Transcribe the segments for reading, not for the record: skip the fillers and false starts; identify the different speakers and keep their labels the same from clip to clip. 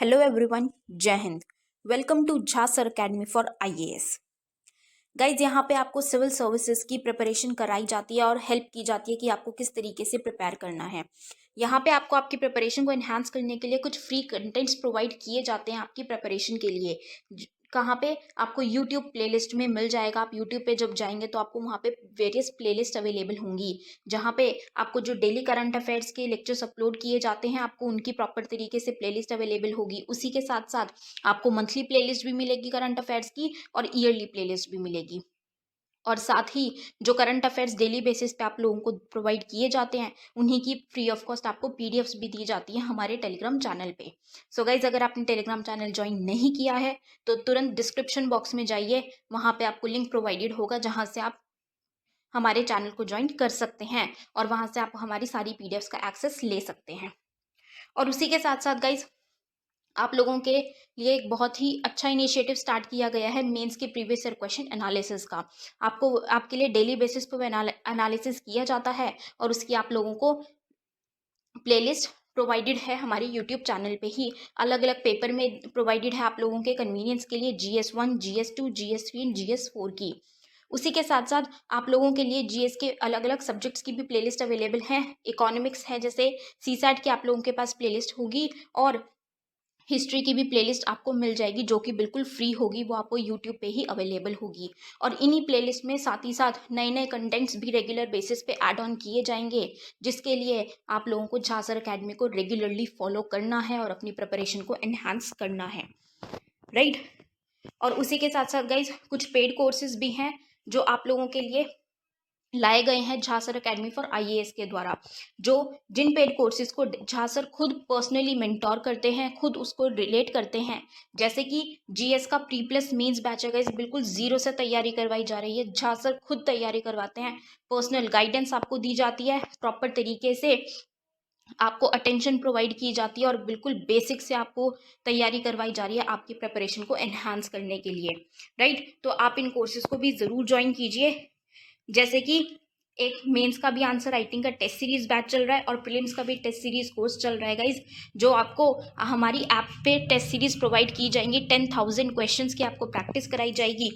Speaker 1: Hello everyone, जय हिंद। Welcome to Jha sir academy for IAS. Guys, यहाँ पे आपको सिविल सर्विसेज की प्रिपरेशन कराई जाती है और हेल्प की जाती है कि आपको किस तरीके से प्रिपेयर करना है। यहाँ पे आपको आपकी प्रिपरेशन को एनहांस करने के लिए कुछ फ्री कंटेंट्स प्रोवाइड किए जाते हैं आपकी प्रिपरेशन के लिए। कहाँ पे आपको यूट्यूब प्लेलिस्ट में मिल जाएगा। आप यूट्यूब पे जब जाएंगे तो आपको वहाँ पे वेरियस प्लेलिस्ट अवेलेबल होंगी, जहाँ पे आपको जो डेली करंट अफेयर्स के लेक्चर्स अपलोड किए जाते हैं आपको उनकी प्रॉपर तरीके से प्लेलिस्ट अवेलेबल होगी। उसी के साथ साथ आपको मंथली प्लेलिस्ट भी मिलेगी करंट अफेयर्स की और ईयरली प्लेलिस्ट भी मिलेगी। और साथ ही जो करंट अफेयर्स डेली बेसिस पे आप लोगों को प्रोवाइड किए जाते हैं उन्हीं की फ्री ऑफ कॉस्ट आपको पीडीएफ्स भी दी जाती है हमारे टेलीग्राम चैनल पे। सो गाइज, अगर आपने टेलीग्राम चैनल ज्वाइन नहीं किया है तो तुरंत डिस्क्रिप्शन बॉक्स में जाइए, वहाँ पे आपको लिंक प्रोवाइडेड होगा जहाँ से आप हमारे चैनल को ज्वाइन कर सकते हैं और वहाँ से आप हमारी सारी पीडीएफ्स का एक्सेस ले सकते हैं। और उसी के साथ साथ गाइज, आप लोगों के लिए एक बहुत ही अच्छा इनिशिएटिव स्टार्ट किया गया है मेंस के प्रीवियस ईयर क्वेश्चन एनालिसिस का। आपको आपके लिए डेली बेसिस पर एनालिसिस किया जाता है और उसकी आप लोगों को प्लेलिस्ट प्रोवाइडेड है हमारे यूट्यूब चैनल पे ही। अलग अलग पेपर में प्रोवाइडेड है आप लोगों के कन्वीनियंस के लिए, GS1, GS2, GS3 and GS4 की। उसी के साथ साथ आप लोगों के लिए जीएस के अलग अलग सब्जेक्ट्स की भी प्लेलिस्ट अवेलेबल है। इकोनॉमिक्स है, जैसे सीसैट की आप लोगों के पास प्लेलिस्ट होगी, और हिस्ट्री की भी प्लेलिस्ट आपको मिल जाएगी जो कि बिल्कुल फ्री होगी, वो आपको यूट्यूब पे ही अवेलेबल होगी। और इन्हीं प्लेलिस्ट में साथ ही साथ नए नए कंटेंट्स भी रेगुलर बेसिस पे ऐड ऑन किए जाएंगे, जिसके लिए आप लोगों को झा सर अकेडमी को रेगुलरली फॉलो करना है और अपनी प्रिपरेशन को एनहांस करना है, राइट। और उसी के साथ साथ गाइज, कुछ पेड कोर्सेज भी हैं जो आप लोगों के लिए लाए गए हैं Jha sir academy for IAS के द्वारा, जो जिन पेड कोर्सेज को झा सर खुद पर्सनली मेंटोर करते हैं, खुद उसको रिलेट करते हैं। जैसे कि जीएस का प्री प्लस मेंस बैच है गाइस, बिल्कुल जीरो से तैयारी करवाई जा रही है। झा सर खुद तैयारी करवाते हैं, पर्सनल गाइडेंस आपको दी जाती है, प्रॉपर तरीके से आपको अटेंशन प्रोवाइड की जाती है और बिल्कुल बेसिक से आपको तैयारी करवाई जा रही है आपकी प्रिपरेशन को एनहांस करने के लिए, राइट। तो आप इन कोर्सेज को भी ज़रूर ज्वाइन कीजिए। जैसे कि एक मेंस का भी आंसर राइटिंग का टेस्ट सीरीज बैच चल रहा है और प्रीलिम्स का भी टेस्ट सीरीज कोर्स चल रहा है गाइज, जो आपको हमारी ऐप पे टेस्ट सीरीज प्रोवाइड की जाएंगी। 10,000 क्वेश्चंस की आपको प्रैक्टिस कराई जाएगी।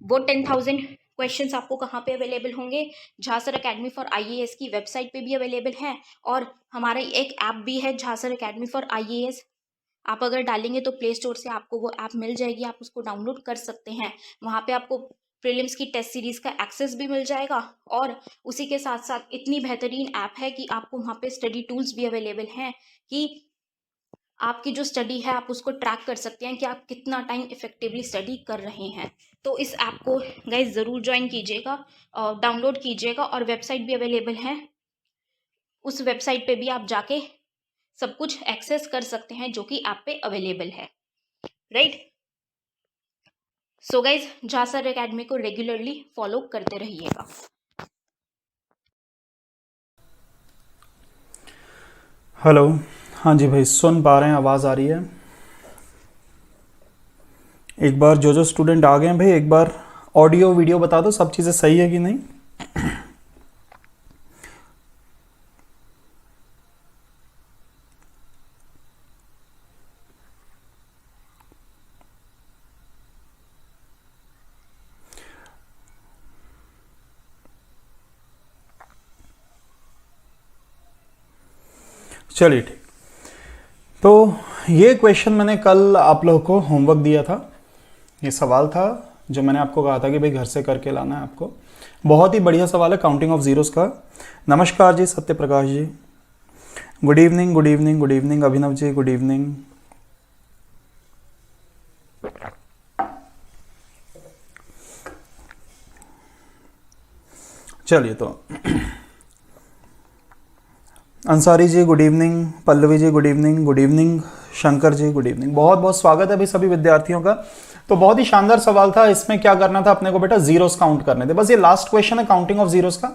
Speaker 1: वो 10,000 क्वेश्चंस आपको कहाँ पे अवेलेबल होंगे? Jha sir academy for IAS की वेबसाइट पे भी अवेलेबल है, और हमारा एक ऐप भी है Jha sir academy for IAS. आप अगर डालेंगे तो प्ले स्टोर से आपको वो ऐप मिल जाएगी, आप उसको डाउनलोड कर सकते हैं। वहाँ पे आपको प्रीलिम्स की टेस्ट सीरीज का एक्सेस भी मिल जाएगा, और उसी के साथ साथ इतनी बेहतरीन ऐप है कि आपको वहाँ पे स्टडी टूल्स भी अवेलेबल हैं कि आपकी जो स्टडी है आप उसको ट्रैक कर सकते हैं कि आप कितना टाइम इफेक्टिवली स्टडी कर रहे हैं। तो इस ऐप को गाइज ज़रूर ज्वाइन कीजिएगा, डाउनलोड कीजिएगा, और वेबसाइट भी अवेलेबल है। उस वेबसाइट पे भी आप जाके सब कुछ एक्सेस कर सकते हैं जो कि ऐप पे अवेलेबल है, right. So guys, Jha sir academy को रेगुलरली फॉलो करते रहिएगा।
Speaker 2: हेलो, हाँ जी भाई, सुन पा रहे हैं? आवाज़ आ रही है? एक बार जो स्टूडेंट आ गए हैं भाई, एक बार ऑडियो वीडियो बता दो सब चीज़ें सही है कि नहीं। चलिए ठीक। तो ये क्वेश्चन मैंने कल आप लोगों को होमवर्क दिया था। ये सवाल था जो मैंने आपको कहा था कि भाई घर से करके लाना है आपको। बहुत ही बढ़िया सवाल है काउंटिंग ऑफ जीरोस का। नमस्कार जी Satya Prakash ji, good evening good evening good evening. Abhinav ji good evening. चलिए, तो Ansari ji good evening, Pallavi ji good evening, good evening Shankar ji good evening. बहुत बहुत स्वागत है भाई सभी विद्यार्थियों का। तो बहुत ही शानदार सवाल था। इसमें क्या करना था अपने को बेटा? जीरोस काउंट करने थे। बस ये लास्ट क्वेश्चन है काउंटिंग ऑफ जीरोस का।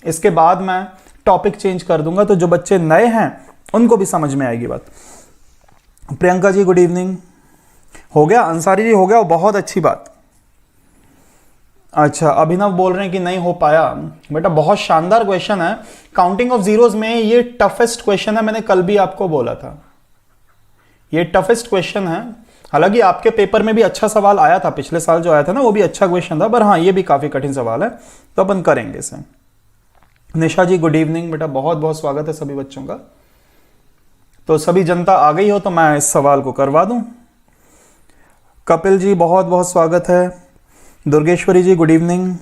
Speaker 2: इसके बाद मैं टॉपिक चेंज कर दूंगा, तो जो बच्चे नए हैं उनको भी समझ में आएगी बात। Priyanka ji good evening. हो गया अंसारी जी? हो गया, बहुत अच्छी बात। अच्छा, अभिनव बोल रहे हैं कि नहीं हो पाया। बेटा बहुत शानदार क्वेश्चन है। काउंटिंग ऑफ जीरोस में ये टफेस्ट क्वेश्चन है, मैंने कल भी आपको बोला था। ये टफेस्ट क्वेश्चन है। हालांकि आपके पेपर में भी अच्छा सवाल आया था, पिछले साल जो आया था ना वो भी अच्छा क्वेश्चन था, पर हाँ ये भी काफी कठिन सवाल है, तो अपन करेंगे इसे। निशा जी गुड इवनिंग बेटा, बहुत बहुत स्वागत है सभी बच्चों का। तो सभी जनता आ गई हो तो मैं इस सवाल को करवा दूं। कपिल जी बहुत बहुत स्वागत है। दुर्गेश्वरी जी गुड इवनिंग।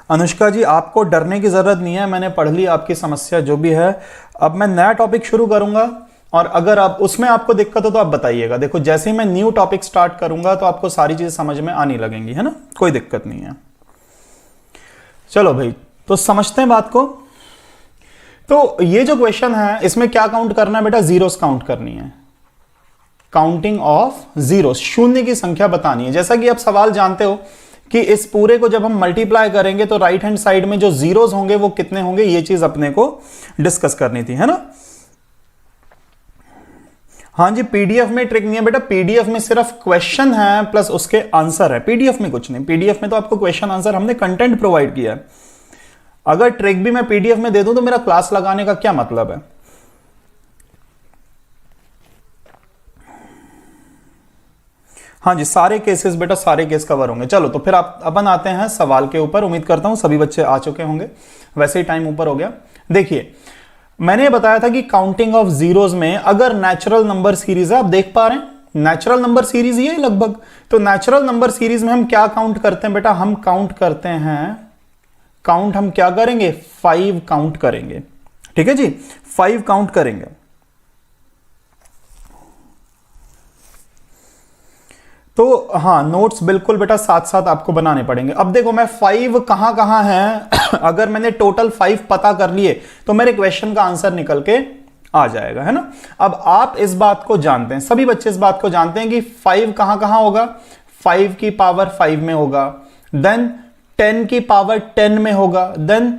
Speaker 2: अनुष्का जी आपको डरने की जरूरत नहीं है, मैंने पढ़ ली आपकी समस्या जो भी है। अब मैं नया टॉपिक शुरू करूंगा और अगर आप उसमें आपको दिक्कत हो तो आप बताइएगा। देखो जैसे ही मैं न्यू टॉपिक स्टार्ट करूंगा तो आपको सारी चीजें समझ में आने लगेंगी, है ना, कोई दिक्कत नहीं है। चलो भाई तो समझते हैं बात को। तो ये जो क्वेश्चन है इसमें क्या काउंट करना है बेटा, जीरोस काउंट करनी है, काउंटिंग ऑफ जीरोस, शून्य की संख्या बतानी है। जैसा कि आप सवाल जानते हो कि इस पूरे को जब हम मल्टीप्लाई करेंगे तो राइट हैंड साइड में जो जीरोस होंगे वो कितने होंगे, ये चीज अपने को डिस्कस करनी थी, है ना। हाँ जी, पीडीएफ में ट्रिक नहीं है बेटा, पीडीएफ में सिर्फ क्वेश्चन है प्लस उसके आंसर है, पीडीएफ में कुछ नहीं। पीडीएफ में तो आपको क्वेश्चन आंसर हमने कंटेंट प्रोवाइड किया है। अगर ट्रिक भी मैं पीडीएफ में दे दूं तो मेरा क्लास लगाने का क्या मतलब है। हाँ जी, सारे केसेस बेटा, सारे केस कवर होंगे। चलो तो फिर आप अपन आते हैं सवाल के ऊपर। उम्मीद करता हूं सभी बच्चे आ चुके होंगे, वैसे ही टाइम ऊपर हो गया। देखिए मैंने बताया था कि काउंटिंग ऑफ जीरोस में अगर नेचुरल नंबर सीरीज है, आप देख पा रहे हैं नेचुरल नंबर सीरीज ये लगभग। तो नेचुरल नंबर सीरीज में हम क्या काउंट करते हैं बेटा, हम काउंट करते हैं, काउंट हम क्या करेंगे, 5 काउंट करेंगे। ठीक है जी, 5 काउंट करेंगे। तो हाँ नोट्स बिल्कुल बेटा साथ साथ आपको बनाने पड़ेंगे। अब देखो मैं 5 कहां कहां है अगर मैंने टोटल 5 पता कर लिए तो मेरे क्वेश्चन का आंसर निकल के आ जाएगा, है ना। अब आप इस बात को जानते हैं, सभी बच्चे इस बात को जानते हैं कि 5 कहां कहां होगा, 5 की पावर 5 में होगा, देन 10 की पावर 10 में होगा, देन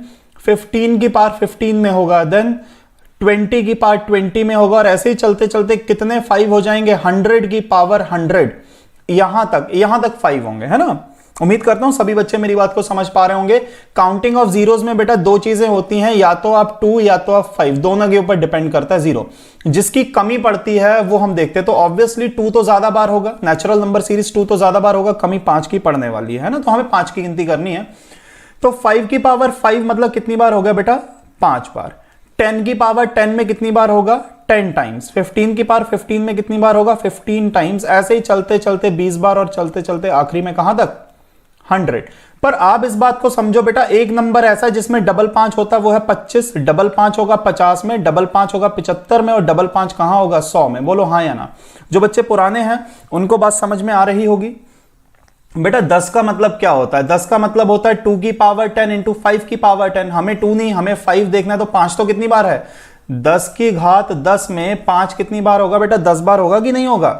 Speaker 2: 15 की पावर 15 में होगा, देन 20 की पावर 20 में होगा, और ऐसे ही चलते चलते कितने 5 हो जाएंगे, 100 की पावर 100, यहां तक 5 होंगे, है ना। उम्मीद करता हूं सभी बच्चे मेरी बात को समझ पा रहे होंगे। काउंटिंग ऑफ जीरोस में बेटा 2 चीजें होती हैं, या तो आप 2 या तो आप 5, दोनों के ऊपर डिपेंड करता है जीरो। जिसकी कमी पड़ती है वो हम देखते हैं, तो ऑब्वियसली 2 तो ज्यादा बार होगा, नेचुरल नंबर सीरीज 2 तो ज्यादा बार होगा, कमी 5 की पड़ने वाली है ना, तो हमें 5 की गिनती करनी है। तो 5 की पावर 5 मतलब कितनी बार हो गया बेटा, 5 बार। 10 की पावर 10 में कितनी बार होगा, 10 टाइम्स। 15 की पावर 15 में कितनी बार होगा, 15 टाइम्स। ऐसे ही चलते चलते 20 बार, और चलते चलते आखिरी में कहां तक, 100। पर आप इस बात को समझो बेटा, एक नंबर ऐसा है जिसमें डबल 5 होता है, वो है 25। डबल 5 होगा 50 में, डबल 5 होगा 75 में, और डबल 5 कहां होगा, 100 में। बोलो हाँ या ना। जो बच्चे पुराने हैं उनको बात समझ में आ रही होगी। बेटा 10 का मतलब क्या होता है, 10 का मतलब होता है 2 की पावर 10 इंटू 5 की पावर 10। हमें 2 नहीं, हमें 5 देखना है, तो 5 तो कितनी बार है, 10 की घात 10 में 5 कितनी बार होगा बेटा, 10 बार होगा कि नहीं होगा।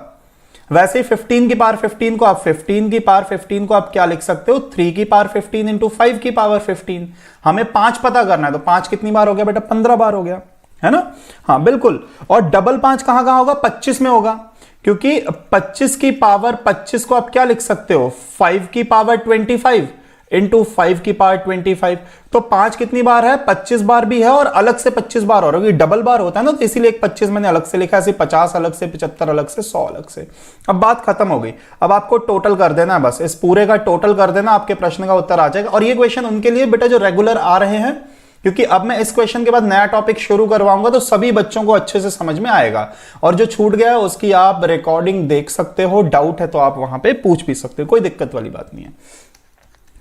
Speaker 2: वैसे ही 15 की पावर 15 को आप 15 की पावर 15 को आप क्या लिख सकते हो, 3 की पावर 15 इंटू 5 की पावर 15। हमें 5 पता करना है, तो 5 कितनी बार हो गया बेटा, 15 बार हो गया, है ना। हाँ बिल्कुल। और डबल 5 कहां कहां होगा, 25 में होगा, क्योंकि 25 की पावर 25 को आप क्या लिख सकते हो, 5 की पावर 25 इंटू 5 की पावर 25। तो 5 कितनी बार है, 25 बार भी है, और अलग से 25 बार हो रहा है, डबल बार होता है ना, तो इसीलिए 25 मैंने अलग से लिखा है, 50 अलग से, 75 अलग से, 100 अलग से। अब बात खत्म हो गई। अब आपको टोटल कर देना है, बस इस पूरे का टोटल कर देना, आपके प्रश्न का उत्तर आ जाएगा। और ये क्वेश्चन उनके लिए बेटा जो रेगुलर आ रहे हैं, क्योंकि अब मैं इस क्वेश्चन के बाद नया टॉपिक शुरू करवाऊंगा, तो सभी बच्चों को अच्छे से समझ में आएगा। और जो छूट गया है उसकी आप रिकॉर्डिंग देख सकते हो, डाउट है तो आप वहां पे पूछ भी सकते हो, कोई दिक्कत वाली बात नहीं है।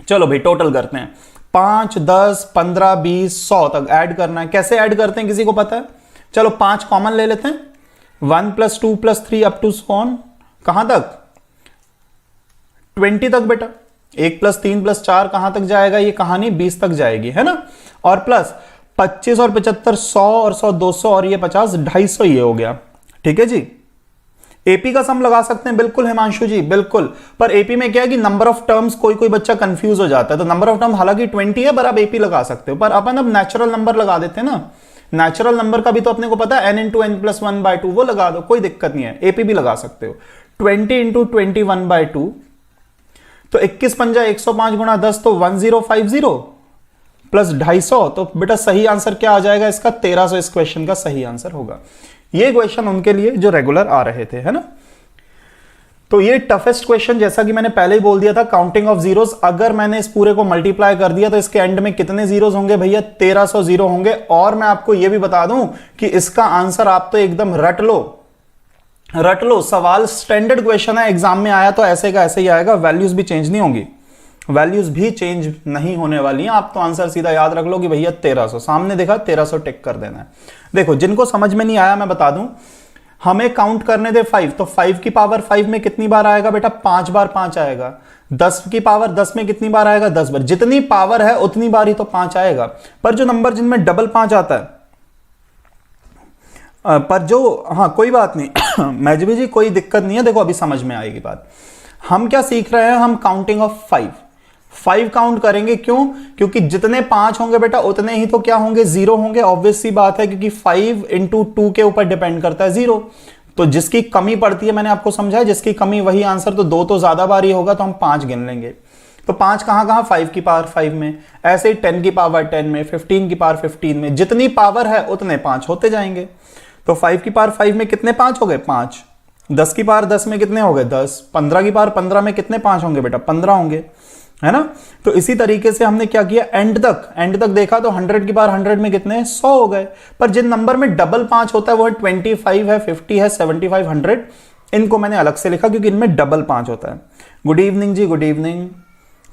Speaker 2: चलो भाई टोटल करते हैं, 5, 10, 15, 20, 100 तक ऐड करना है। कैसे ऐड करते हैं किसी को पता है, चलो 5 कॉमन ले लेते हैं, 1 + 2 + 3 अप टू ऑन कहां तक, 20 तक बेटा। 1 + 3 + 4 कहां तक जाएगा, ये कहानी 20 तक जाएगी, है ना। और प्लस 25 और 75, 100 और 100 200, और ये 50 250, ये हो गया। ठीक है जी। एपी का सम लगा सकते हैं, बिल्कुल हिमांशु जी बिल्कुल। पर एपी में क्या है कि नंबर ऑफ टर्म्स, कोई कोई बच्चा कंफ्यूज हो जाता है, तो नंबर ऑफ टर्म हालांकि 20 है, पर आप एपी लगा सकते हो। पर अपन अब नेचुरल नंबर लगा देते हैं ना, नेचुरल नंबर का भी तो अपने को पता है, n × n + 1/2, वो लगा दो, कोई दिक्कत नहीं है। एपी भी लगा सकते हो, 20 × 21/2, तो 21 × 5 × 10 तो 1050, प्लस 250, तो बेटा सही आंसर क्या आ जाएगा इसका? 1300 इस क्वेश्चन का सही आंसर होगा। ये क्वेश्चन उनके लिए जो रेगुलर आ रहे थे, है ना। तो ये टफेस्ट क्वेश्चन, जैसा कि मैंने पहले ही बोल दिया था, काउंटिंग ऑफ जीरोस। अगर मैंने इस पूरे को मल्टीप्लाई कर दिया तो इसके एंड में कितने जीरोस होंगे भैया? 1300 जीरो होंगे। और मैं आपको यह भी बता दूं कि इसका आंसर आप तो एकदम रट लो। सवाल स्टैंडर्ड क्वेश्चन है, एग्जाम में आया तो ऐसे का ऐसे ही आएगा, वैल्यूज भी चेंज नहीं होंगी, वैल्यूज भी चेंज नहीं होने वाली हैं। आप तो आंसर सीधा याद रख लो कि भैया 1300, सामने देखा 1300 टिक कर देना है। देखो जिनको समझ में नहीं आया मैं बता दूं, हमें काउंट करने दे 5, तो 5 की पावर 5 में कितनी बार आएगा बेटा? 5 बार 5 आएगा। 10 की पावर 10 में कितनी बार आएगा? 10 बार। जितनी पावर है उतनी बार ही तो 5 आएगा। पर जो नंबर जिनमें डबल 5 आता है, पर जो, हाँ कोई बात नहीं मैजबी जी कोई दिक्कत नहीं है, देखो अभी समझ में आएगी बात। हम क्या सीख रहे हैं? हम काउंटिंग ऑफ 5 काउंट करेंगे। क्यों? क्योंकि जितने 5 होंगे बेटा उतने ही तो क्या होंगे? 0 होंगे। ऑब्वियस सी बात है, क्योंकि 5 इंटू 2 के ऊपर डिपेंड करता है 0। तो जिसकी कमी पड़ती है, मैंने आपको समझाया, जिसकी कमी वही आंसर, तो 2 तो ज्यादा बार ही होगा, तो हम 5 गिन लेंगे। तो 5 कहां 5 की पावर 5 में, ऐसे ही 10 की पावर 10 में, 15 की पावर 15 में, जितनी पावर है उतने 5 होते जाएंगे। तो 5 की पावर 5 में कितने 5 हो गए? 5। 10 की पावर 10 में कितने हो गए? 10। 15 की पावर 15 में कितने 5 होंगे बेटा? 15 होंगे, है ना। तो इसी तरीके से हमने क्या किया, एंड तक देखा तो 100 की पावर 100 में कितने? 100 हो गए। पर जिन नंबर में डबल 5 होता है वो है 25 है, 50 है, 75, 100। इनको मैंने अलग से लिखा क्योंकि इनमें डबल 5 होता है। गुड इवनिंग जी, गुड इवनिंग।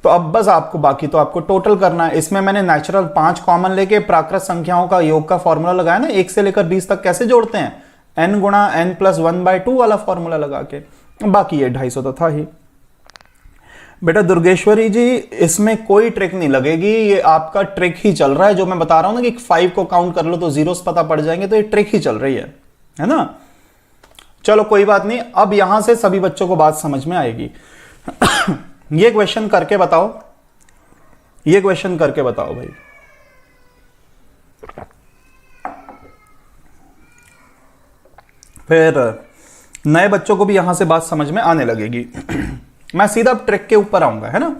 Speaker 2: तो अब बस आपको बाकी तो आपको टोटल करना है। इसमें मैंने नेचुरल 5 कॉमन लेके प्राकृत संख्याओं का योग का फॉर्मूला लगाया ना, 1 से लेकर 20 तक कैसे जोड़ते हैं? n गुणा n प्लस 1/2 वाला फॉर्मूला लगा के। बाकी ये 250 तो था ही। बेटा दुर्गेश्वरी जी, इसमें कोई ट्रिक नहीं लगेगी, ये आपका ट्रिक ही चल रहा है। जो मैं बता रहा हूं ना कि 5 को काउंट कर लो तो जीरोस पता पड़ जाएंगे, तो ये ट्रिक ही चल रही है ना। चलो कोई बात नहीं, अब यहां से सभी बच्चों को बात समझ में आएगी। ये क्वेश्चन करके बताओ, ये क्वेश्चन करके बताओ भाई। फिर नए बच्चों को भी यहां से बात समझ में आने लगेगी। मैं सीधा अब ट्रिक के ऊपर आऊंगा, है ना।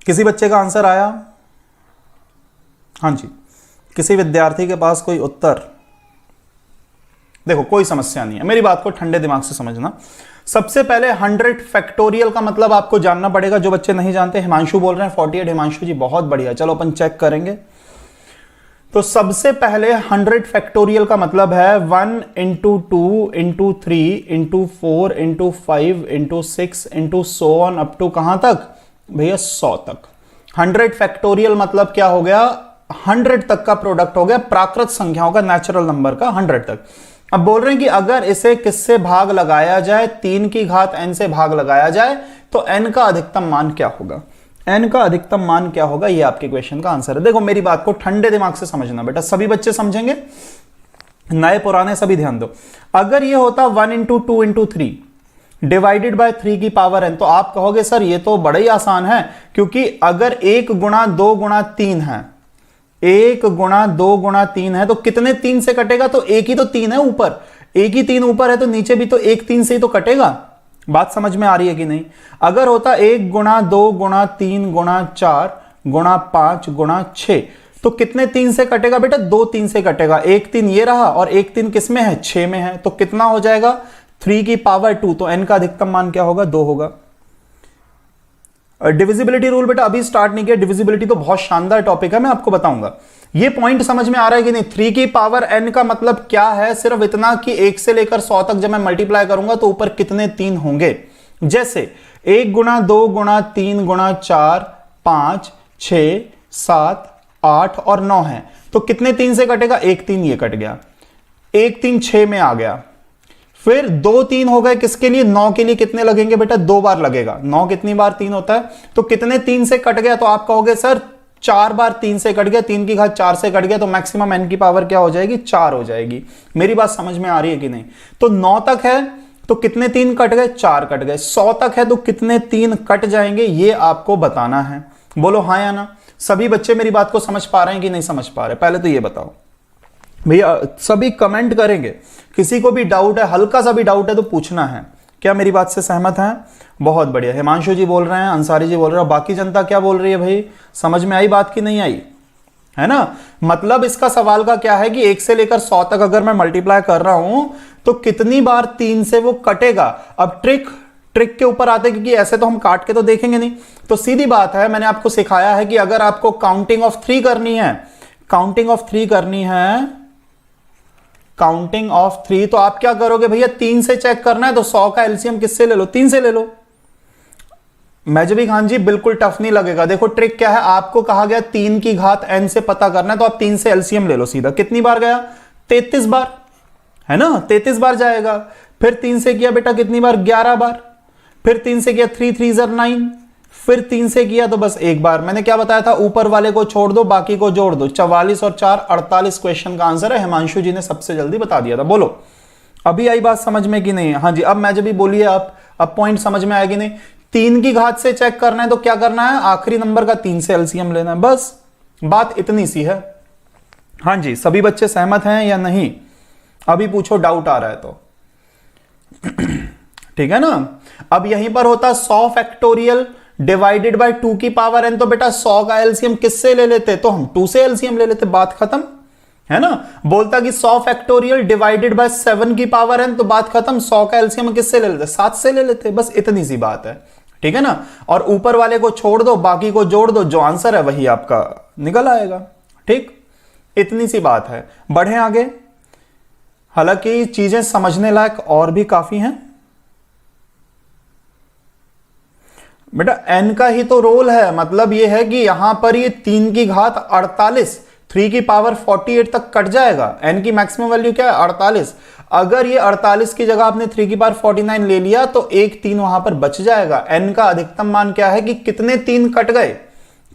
Speaker 2: किसी बच्चे का आंसर आया? हाँ जी, किसी विद्यार्थी के पास कोई उत्तर? देखो कोई समस्या नहीं है, मेरी बात को ठंडे दिमाग से समझना। सबसे पहले 100 फैक्टोरियल का मतलब आपको जानना पड़ेगा। जो बच्चे नहीं जानते, हिमांशु बोल रहे हैं 48। हिमांशु जी बहुत बढ़िया, चलो अपन चेक करेंगे। तो सबसे पहले 100 फैक्टोरियल का मतलब है 1 into 2 into 3 into 4 into 5 into 6 into so on up to कहां तक भैया? 100 तक। 100 फैक्टोरियल मतलब क्या हो गया? 100 तक का प्रोडक्ट हो गया, प्राकृत संख्याओं का, नेचुरल नंबर का 100 तक। अब बोल रहे हैं कि अगर इसे किससे भाग लगाया जाए? 3 की घात n से भाग लगाया जाए तो n का अधिकतम मान क्या होगा? n का अधिकतम मान क्या होगा? ये आपके क्वेश्चन का आंसर है। देखो मेरी बात को ठंडे दिमाग से समझना बेटा, सभी बच्चे समझेंगे, नए पुराने सभी ध्यान दो। अगर ये होता 1 इंटू 2 इंटू 3 डिवाइडेड बाय 3 की पावर n, तो आप कहोगे सर ये तो बड़ा ही आसान है, क्योंकि अगर 1 गुणा 2 गुणा 3 है, 1 गुणा 2 गुणा 3 है, तो कितने 3 से कटेगा? तो एक ही तो 3 है ऊपर, एक ही 3 ऊपर है, तो नीचे भी तो एक 3 से ही तो कटेगा। बात समझ में आ रही है कि नहीं? अगर होता 1 गुणा 2 गुणा 3 गुणा 4 गुणा 5 गुणा 6, तो कितने 3 से कटेगा बेटा? 2 3 से कटेगा। एक 3 ये रहा और एक 3 किस में है? 6 में है। तो कितना हो जाएगा? 3 की पावर 2। तो n का अधिकतम मान क्या होगा? 2 होगा। डिविजिबिलिटी रूल बेटा अभी स्टार्ट नहीं किया, डिविजिबिलिटी तो बहुत शानदार टॉपिक है, मैं आपको बताऊंगा। ये पॉइंट समझ में आ रहा है कि नहीं? 3 की पावर n का मतलब क्या है? सिर्फ इतना कि 1 से लेकर 100 तक जब मैं मल्टीप्लाई करूंगा तो ऊपर कितने 3 होंगे। जैसे 1 गुणा 2 गुणा 3 गुणा 4 5 6 7 8 और 9 है, तो कितने 3 से कटेगा? एक 3 ये कट गया, एक 3 6 में आ गया, फिर 2 3 हो गए किसके लिए? 9 के लिए कितने लगेंगे बेटा? 2 बार लगेगा। 9 कितनी बार 3 होता है? तो कितने 3 से कट गया? तो आप कहोगे सर 4 बार 3 से कट गया, 3 की घात 4 से कट गया, तो मैक्सिमम n की पावर क्या हो जाएगी? 4 हो जाएगी। मेरी बात समझ में आ रही है कि नहीं? तो 9 तक है तो कितने 3 कट गए? 4 कट गए। 100 तक है तो कितने 3 कट जाएंगे? ये आपको बताना है। बोलो हाँ या ना। सभी बच्चे मेरी बात को समझ पा रहे हैं कि नहीं समझ पा रहे? पहले तो ये बताओ भैया, सभी कमेंट करेंगे। किसी को भी डाउट है, हल्का सा भी डाउट है तो पूछना है, क्या मेरी बात से सहमत हैं? बहुत बढ़िया। हिमांशु जी बोल रहे हैं, अंसारी जी बोल रहे हैं, बाकी जनता क्या बोल रही है भाई? समझ में आई बात की नहीं आई? है ना? मतलब इसका सवाल का क्या है कि 1 से लेकर 100 तक अगर मैं मल्टीप्लाई कर रहा हूं तो कितनी बार 3 से वो कटेगा। अब ट्रिक के ऊपर आते, क्योंकि ऐसे तो हम काट के तो देखेंगे नहीं। तो सीधी बात है, मैंने आपको सिखाया है कि अगर आपको काउंटिंग ऑफ 3 करनी है, काउंटिंग ऑफ 3 करनी है, काउंटिंग ऑफ 3, तो आप क्या करोगे भैया? 3 से चेक करना है तो 100 का एलसीएम किससे ले लो? 3 से ले लो। मैजबी खान जी बिल्कुल टफ नहीं लगेगा। देखो ट्रिक क्या है, आपको कहा गया 3 की घात n से पता करना है, तो आप 3 से एलसीएम ले लो सीधा। कितनी बार गया? 33 बार, है ना? 33 बार जाएगा। फिर 3 से किया बेटा कितनी बार? 11 बार। फिर 3 से किया 3 3 ज़र 9। फिर 3 से किया तो बस एक बार। मैंने क्या बताया था? ऊपर वाले को छोड़ दो, बाकी को जोड़ दो। 44 और 4 48 क्वेश्चन का आंसर है। हिमांशु जी ने सबसे जल्दी बता दिया था। बोलो अभी आई बात समझ में कि नहीं? हाँ जी, अब मैं जब भी बोलिए आप, अब पॉइंट समझ में आएगी नहीं? 3 की घात से चेक करना है तो क्या करना है? आखिरी नंबर का 3 से एलसीएम लेना है, बस बात इतनी सी है। हाँ जी, सभी बच्चे सहमत हैं या नहीं? अभी पूछो, डाउट आ रहा है तो। ठीक है ना? अब यहीं पर होता 100 फैक्टोरियल डिवाइडेड बाय 2 की पावर n, तो बेटा 100 का एलसीएम किससे ले लेते? तो हम 2 से एलसीएम ले लेते, बात खत्म, है ना? बोलता कि 100 फैक्टोरियल डिवाइडेड बाय 7 की पावर n, तो बात खत्म, 100 का एलसीएम किससे ले लेते? 7 से ले लेते, बस इतनी सी बात है। ठीक है ना? और ऊपर वाले को छोड़ दो, बाकी को जोड़ दो, जो आंसर है वही आपका निकल आएगा। ठीक, इतनी सी बात है। बढ़े आगे, हालांकि चीजें समझने लायक और भी काफी हैं बेटा। n का ही तो रोल है, मतलब ये है कि यहां पर ये 3 की घात 48, 3 की पावर 48 तक कट जाएगा। n की मैक्सिमम वैल्यू क्या है? 48। अगर ये 48 की जगह आपने 3 की पावर 49 ले लिया तो एक 3 वहां पर बच जाएगा। n का अधिकतम मान क्या है कि कितने 3 कट गए?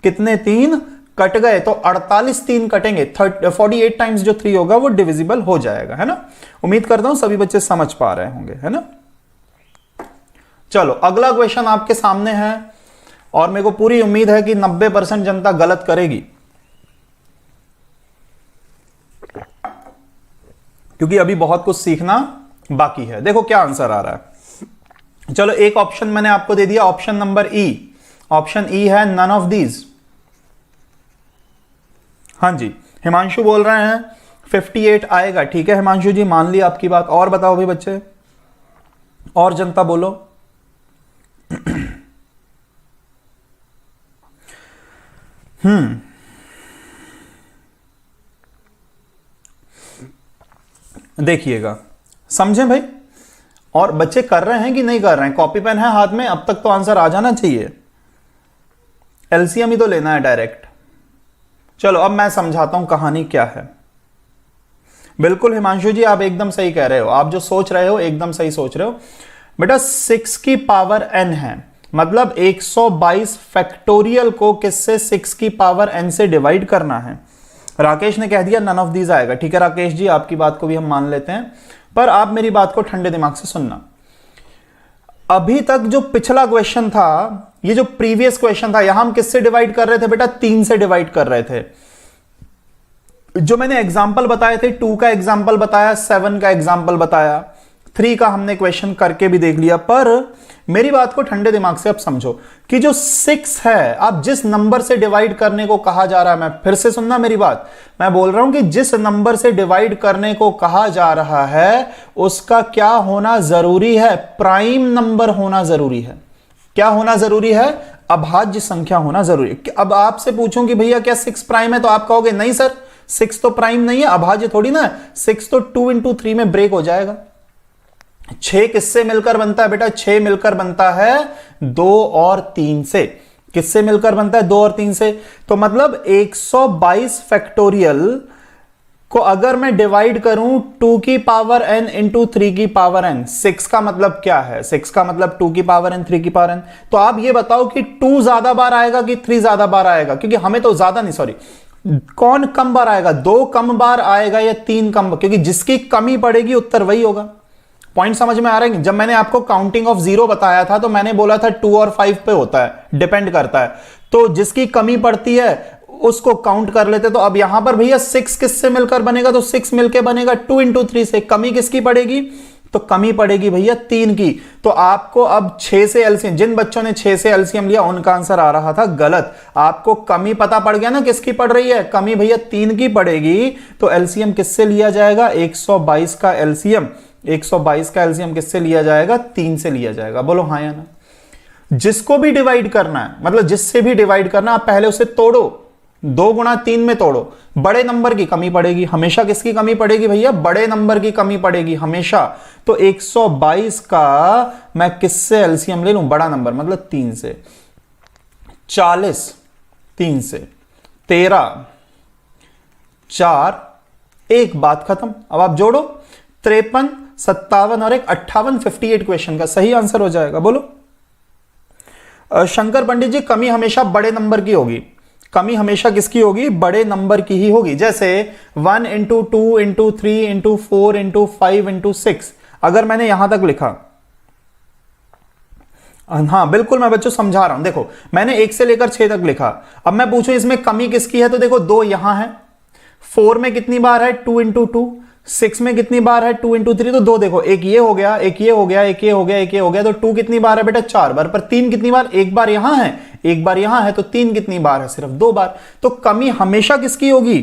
Speaker 2: कितने 3 कट गए? तो 48 3 कटेंगे, 48 टाइम्स जो 3 होगा वो डिविजिबल हो जाएगा, है ना? उम्मीद करता हूं सभी बच्चे समझ पा रहे होंगे, है ना? चलो अगला क्वेश्चन आपके सामने है, और मेरे को पूरी उम्मीद है कि 90% जनता गलत करेगी, क्योंकि अभी बहुत कुछ सीखना बाकी है। देखो क्या आंसर आ रहा है। चलो एक ऑप्शन मैंने आपको दे दिया, ऑप्शन नंबर ई। ऑप्शन ई है नन ऑफ दीज। हाँ जी, हिमांशु बोल रहे हैं 58 आएगा। ठीक है हिमांशु जी, मान ली आपकी बात। और बताओ भी बच्चे, और जनता बोलो। देखिएगा, समझें भाई? और बच्चे कर रहे हैं कि नहीं कर रहे हैं? कॉपी पेन है हाथ में? अब तक तो आंसर आ जाना चाहिए। एलसीएम ही तो लेना है डायरेक्ट। चलो अब मैं समझाता हूं कहानी क्या है। बिल्कुल हिमांशु जी, आप एकदम सही कह रहे हो। आप जो सोच रहे हो एकदम सही सोच रहे हो बेटा। 6 की पावर n है, मतलब 122 फैक्टोरियल को किससे? 6 की पावर n से डिवाइड करना है। राकेश ने कह दिया नन ऑफ दीज आएगा। ठीक है राकेश जी, आपकी बात को भी हम मान लेते हैं, पर आप मेरी बात को ठंडे दिमाग से सुनना। अभी तक जो पिछला क्वेश्चन था, ये जो प्रीवियस क्वेश्चन था, यहां हम किससे डिवाइड कर रहे थे बेटा? 3 से डिवाइड कर रहे थे। जो मैंने एग्जाम्पल बताए थे, 2 का एग्जाम्पल बताया, 7 का एग्जाम्पल बताया, 3 का हमने क्वेश्चन करके भी देख लिया। पर मेरी बात को ठंडे दिमाग से अब समझो कि जो 6 है, आप जिस नंबर से डिवाइड करने को कहा जा रहा है, मैं फिर से सुनना मेरी बात, मैं बोल रहा हूं कि जिस नंबर से डिवाइड करने को कहा जा रहा है उसका क्या होना जरूरी है? प्राइम नंबर होना जरूरी है। क्या होना जरूरी है? अभाज्य संख्या होना जरूरी है। अब आपसे पूछूं कि भैया क्या 6 प्राइम है, तो आप कहोगे नहीं सर 6 तो प्राइम नहीं है, अभाज्य थोड़ी ना। 6 तो 2 into 3 में ब्रेक हो जाएगा। 6 किससे मिलकर बनता है बेटा? 6 मिलकर बनता है 2 और 3 से। किससे मिलकर बनता है? 2 और 3 से। तो मतलब 122 फैक्टोरियल को अगर मैं डिवाइड करूं 2 की पावर n इंटू 3 की पावर n, 6 का मतलब क्या है? 6 का मतलब 2 की पावर n 3 की पावर n। तो आप ये बताओ कि 2 ज्यादा बार आएगा कि 3 ज्यादा बार आएगा? क्योंकि हमें तो ज्यादा नहीं, सॉरी, कौन कम बार आएगा? 2 कम बार आएगा या 3 कम? क्योंकि जिसकी कमी पड़ेगी उत्तर वही होगा। पॉइंट समझ में आ रहा है? जब मैंने आपको काउंटिंग ऑफ 0 बताया था तो मैंने बोला था 2 और 5 पे होता है, डिपेंड करता है। तो जिसकी कमी पड़ती है उसको काउंट कर लेते। तो अब यहां पर भैया 6 किससे मिलकर बनेगा? तो 6 मिलकर बनेगा 2 into 3 से। कमी किसकी पड़ेगी? तो कमी पड़ेगी भैया 3 की। तो आपको अब 6 से एलसीएम, जिन बच्चों ने 6 से एलसीएम लिया उनका आंसर आ रहा था गलत। आपको कमी पता पड़ गया ना किसकी पड़ रही है, कमी भैया 3 की पड़ेगी। तो एलसीएम किससे लिया जाएगा, 122 का एलसीएम, 122 का एलसीएम किससे लिया जाएगा, 3 से लिया जाएगा। बोलो हाँ या ना। जिसको भी डिवाइड करना है, मतलब जिससे भी डिवाइड करना, आप पहले उसे तोड़ो, 2 गुणा 3 में तोड़ो, बड़े नंबर की कमी पड़ेगी हमेशा। किसकी कमी पड़ेगी भैया, बड़े नंबर की कमी पड़ेगी हमेशा। तो 122 का मैं किससे एलसीएम ले लूं, बड़ा नंबर मतलब 3 से। 40 3 से, 13 4, एक बात खत्म। अब आप जोड़ो 53 57 और एक 58, 58 क्वेश्चन का सही आंसर हो जाएगा। बोलो शंकर पंडित जी, कमी हमेशा बड़े नंबर की होगी। कमी हमेशा किसकी होगी, बड़े नंबर की ही होगी। जैसे 1 into 2 into 3 into 4 into 5 into 6, अगर मैंने यहां तक लिखा, हाँ बिल्कुल मैं बच्चों समझा रहा हूं। देखो मैंने 1 से लेकर 6 तक लिखा। अब मैं पूछूं इसमें कमी किसकी है, तो देखो 2 यहां है, 4 में कितनी बार है 2 इंटू 2, 6 में कितनी बार है 2 इंटू 3, तो 2 देखो, एक ये हो गया, एक ये हो गया, एक ये हो गया, एक ये हो गया। तो 2 कितनी बार है बेटा, 4 बार। पर 3 कितनी बार, एक बार यहां है, एक बार यहां है। तो 3 कितनी बार है, सिर्फ 2 बार। तो कमी हमेशा किसकी होगी,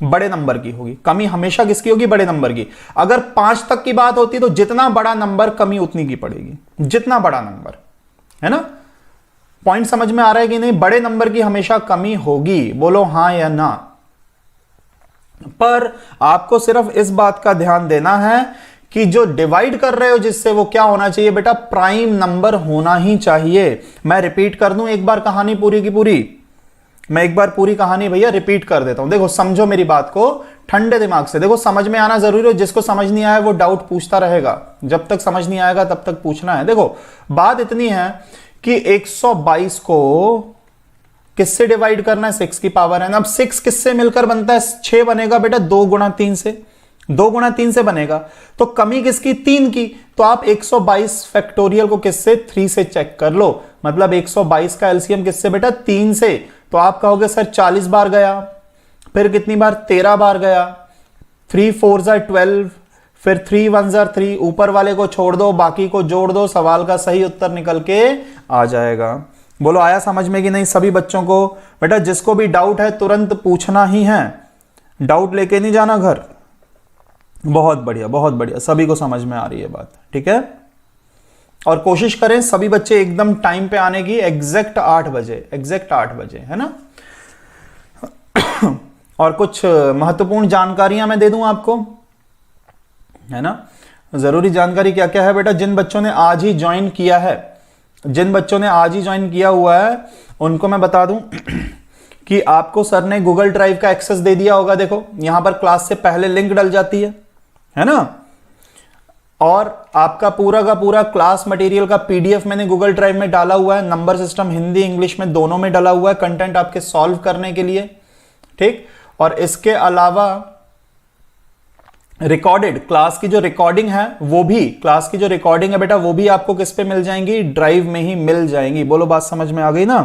Speaker 2: बड़े नंबर की होगी। कमी हमेशा किसकी होगी, बड़े नंबर की। अगर 5 तक की बात होती तो जितना बड़ा नंबर कमी उतनी की पड़ेगी, जितना बड़ा नंबर, है ना। पॉइंट समझ में आ रहा है कि नहीं, बड़े नंबर की हमेशा कमी होगी। बोलो हां या ना। पर आपको सिर्फ इस बात का ध्यान देना है कि जो डिवाइड कर रहे हो जिससे, वो क्या होना चाहिए बेटा, प्राइम नंबर होना ही चाहिए। मैं रिपीट कर दूं एक बार कहानी पूरी की पूरी, मैं एक बार पूरी कहानी भैया रिपीट कर देता हूं। देखो समझो मेरी बात को ठंडे दिमाग से, देखो समझ में आना जरूरी हो। जिसको समझ नहीं आया वो डाउट पूछता रहेगा, जब तक समझ नहीं आएगा तब तक पूछना है। देखो बात इतनी है कि 122 को किससे डिवाइड करना है, 6 की पावर है ना। अब 6 किससे मिलकर बनता है, 6 बनेगा बेटा 2 गुणा 3 से, 2 गुणा 3 से बनेगा। तो कमी किसकी, 3 की। तो आप 122 फैक्टोरियल को किससे, 3 से चेक कर लो। मतलब 122 का एलसीएम किससे बेटा, 3 से। तो आप कहोगे सर 40 बार गया, फिर कितनी बार, 13 बार गया, 3 4 जार 12, फिर 3 1 जार 3, ऊपर वाले को छोड़ दो, बाकी को जोड़ दो, सवाल का सही उत्तर निकल के आ जाएगा। बोलो आया समझ में कि नहीं सभी बच्चों को। बेटा जिसको भी डाउट है तुरंत पूछना ही है, डाउट लेके नहीं जाना घर। बहुत बढ़िया बहुत बढ़िया, सभी को समझ में आ रही है बात, ठीक है। और कोशिश करें सभी बच्चे एकदम टाइम पे आने की, एग्जैक्ट 8 बजे, एग्जैक्ट 8 बजे, है ना। और कुछ महत्वपूर्ण जानकारियां मैं दे दूं आपको, है ना। जरूरी जानकारी क्या क्या है बेटा, जिन बच्चों ने आज ही ज्वाइन किया है, जिन बच्चों ने आज ही ज्वाइन किया हुआ है उनको मैं बता दूं कि आपको सर ने गूगल ड्राइव का एक्सेस दे दिया होगा। देखो यहां पर क्लास से पहले लिंक डल जाती है ना। और आपका पूरा का पूरा क्लास मटेरियल का पीडीएफ मैंने गूगल ड्राइव में डाला हुआ है। नंबर सिस्टम हिंदी इंग्लिश में दोनों में डाला हुआ है, कंटेंट आपके सॉल्व करने के लिए, ठीक। और इसके अलावा रिकॉर्डेड क्लास की जो रिकॉर्डिंग है, वो भी क्लास की जो रिकॉर्डिंग है बेटा, वो भी आपको किस पे मिल जाएंगी, ड्राइव में ही मिल जाएंगी। बोलो बात समझ में आ गई ना,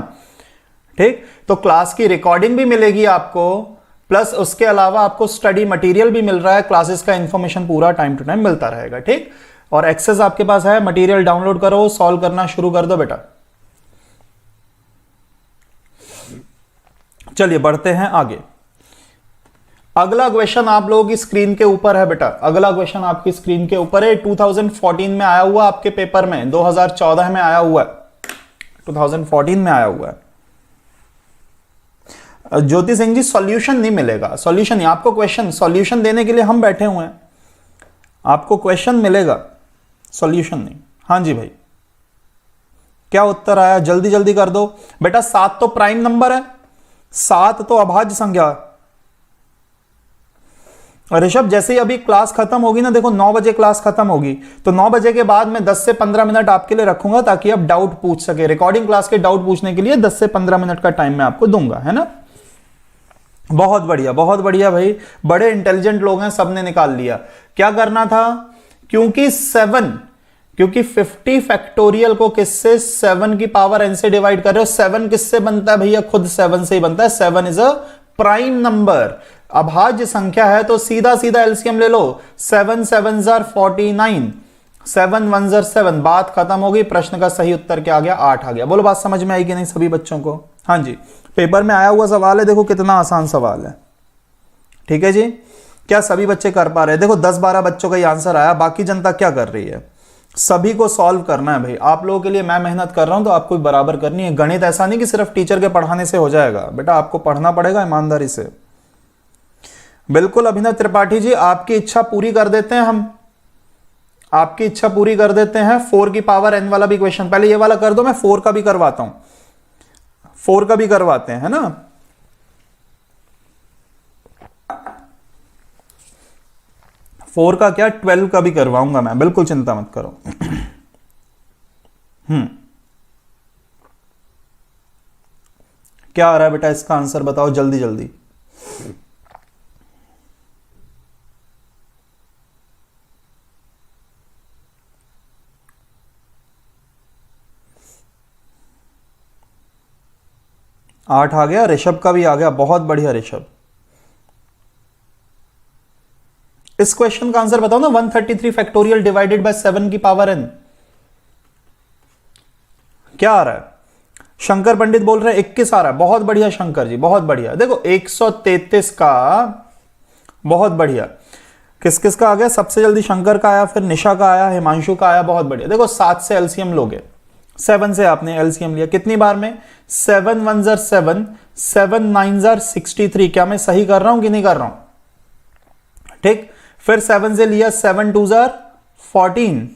Speaker 2: ठीक। तो क्लास की रिकॉर्डिंग भी मिलेगी आपको, प्लस उसके अलावा आपको स्टडी मटेरियल भी मिल रहा है, क्लासेस का इंफॉर्मेशन पूरा टाइम टू टाइम मिलता रहेगा, ठीक। और एक्सेस आपके पास है, मटेरियल डाउनलोड करो, सॉल्व करना शुरू कर दो बेटा। चलिए बढ़ते हैं आगे। अगला क्वेश्चन आप लोगों की स्क्रीन के ऊपर है बेटा, अगला क्वेश्चन आपकी स्क्रीन के ऊपर है। 2014 में आया हुआ आपके पेपर में, 2014 में आया हुआ है, 2014 में आया हुआ है। ज्योति सिंह जी सॉल्यूशन नहीं मिलेगा, सॉल्यूशन नहीं आपको, क्वेश्चन सॉल्यूशन देने के लिए हम बैठे हुए हैं, आपको क्वेश्चन मिलेगा, सॉल्यूशन नहीं। हाँ जी भाई, क्या उत्तर आया, जल्दी जल्दी कर दो बेटा। 7 तो प्राइम नंबर है, 7 तो अभाज्य संख्या। ऋषभ जैसे ही अभी क्लास खत्म होगी ना, देखो 9 बजे क्लास खत्म होगी, तो 9 बजे के बाद मैं 10 से 15 मिनट आपके लिए रखूंगा ताकि आप डाउट पूछ सके। रिकॉर्डिंग क्लास के डाउट पूछने के लिए 10 से 15 मिनट का टाइम मैं आपको दूंगा, है ना। बहुत बढ़िया भाई, बड़े इंटेलिजेंट लोग हैं, सबने निकाल लिया। क्या करना था, क्योंकि 50 फैक्टोरियल को किससे, 7 की पावर n से डिवाइड कर रहे हो। 7 किससे बनता है भैया, खुद 7 से ही बनता है। 7 इज अ प्राइम नंबर, अभाज्य संख्या है, तो सीधा सीधा एलसीएम ले लो। 7 7 जार 49, 7 1 7, बात खत्म हो गई। प्रश्न का सही उत्तर क्या आ गया? 8 आ गया। बोलो बात समझ में आई कि नहीं सभी बच्चों को? हाँ जी, पेपर में आया हुआ सवाल है, देखो कितना आसान सवाल है। ठीक है जी, क्या सभी बच्चे कर पा रहे हैं? देखो 10-12 बच्चों का ये आंसर आया, बाकी जनता क्या कर रही है? सभी को सॉल्व करना है भाई। आप लोगों के लिए मैं मेहनत कर रहा हूं तो आपको भी बराबर करनी है। गणित ऐसा नहीं कि सिर्फ टीचर के पढ़ाने से हो जाएगा, बेटा आपको पढ़ना पड़ेगा ईमानदारी से। बिल्कुल अभिनव त्रिपाठी जी, आपकी इच्छा पूरी कर देते हैं हम, आपकी इच्छा पूरी कर देते हैं। 4 की पावर n वाला भी क्वेश्चन, पहले ये वाला कर दो, मैं 4 का भी करवाता हूं, 4 का भी करवाते हैं, है ना। 4 का क्या 12 का भी करवाऊंगा मैं, बिल्कुल चिंता मत करो। क्या आ रहा है बेटा इसका आंसर बताओ जल्दी जल्दी। आठ आ गया, ऋषभ का भी आ गया, बहुत बढ़िया ऋषभ। इस क्वेश्चन का आंसर बताओ ना, 133 फैक्टोरियल डिवाइडेड बाय 7 की पावर n। क्या आ रहा है? शंकर पंडित बोल रहे हैं 21 आ रहा है, बहुत बढ़िया शंकर जी, बहुत बढ़िया। देखो 133 का, बहुत बढ़िया। किस किस का आ गया? सबसे जल्दी शंकर का आया, फिर निशा का आया, हिमांशु का आया, बहुत बढ़िया। देखो 7 से एलसीएम लोगे, 7 से आपने एलसीएम लिया, कितनी बार में? 7 1 7, 7 9 63। क्या मैं सही कर रहा हूं कि नहीं कर रहा हूं? ठीक, फिर 7 से लिया, 7 2 14।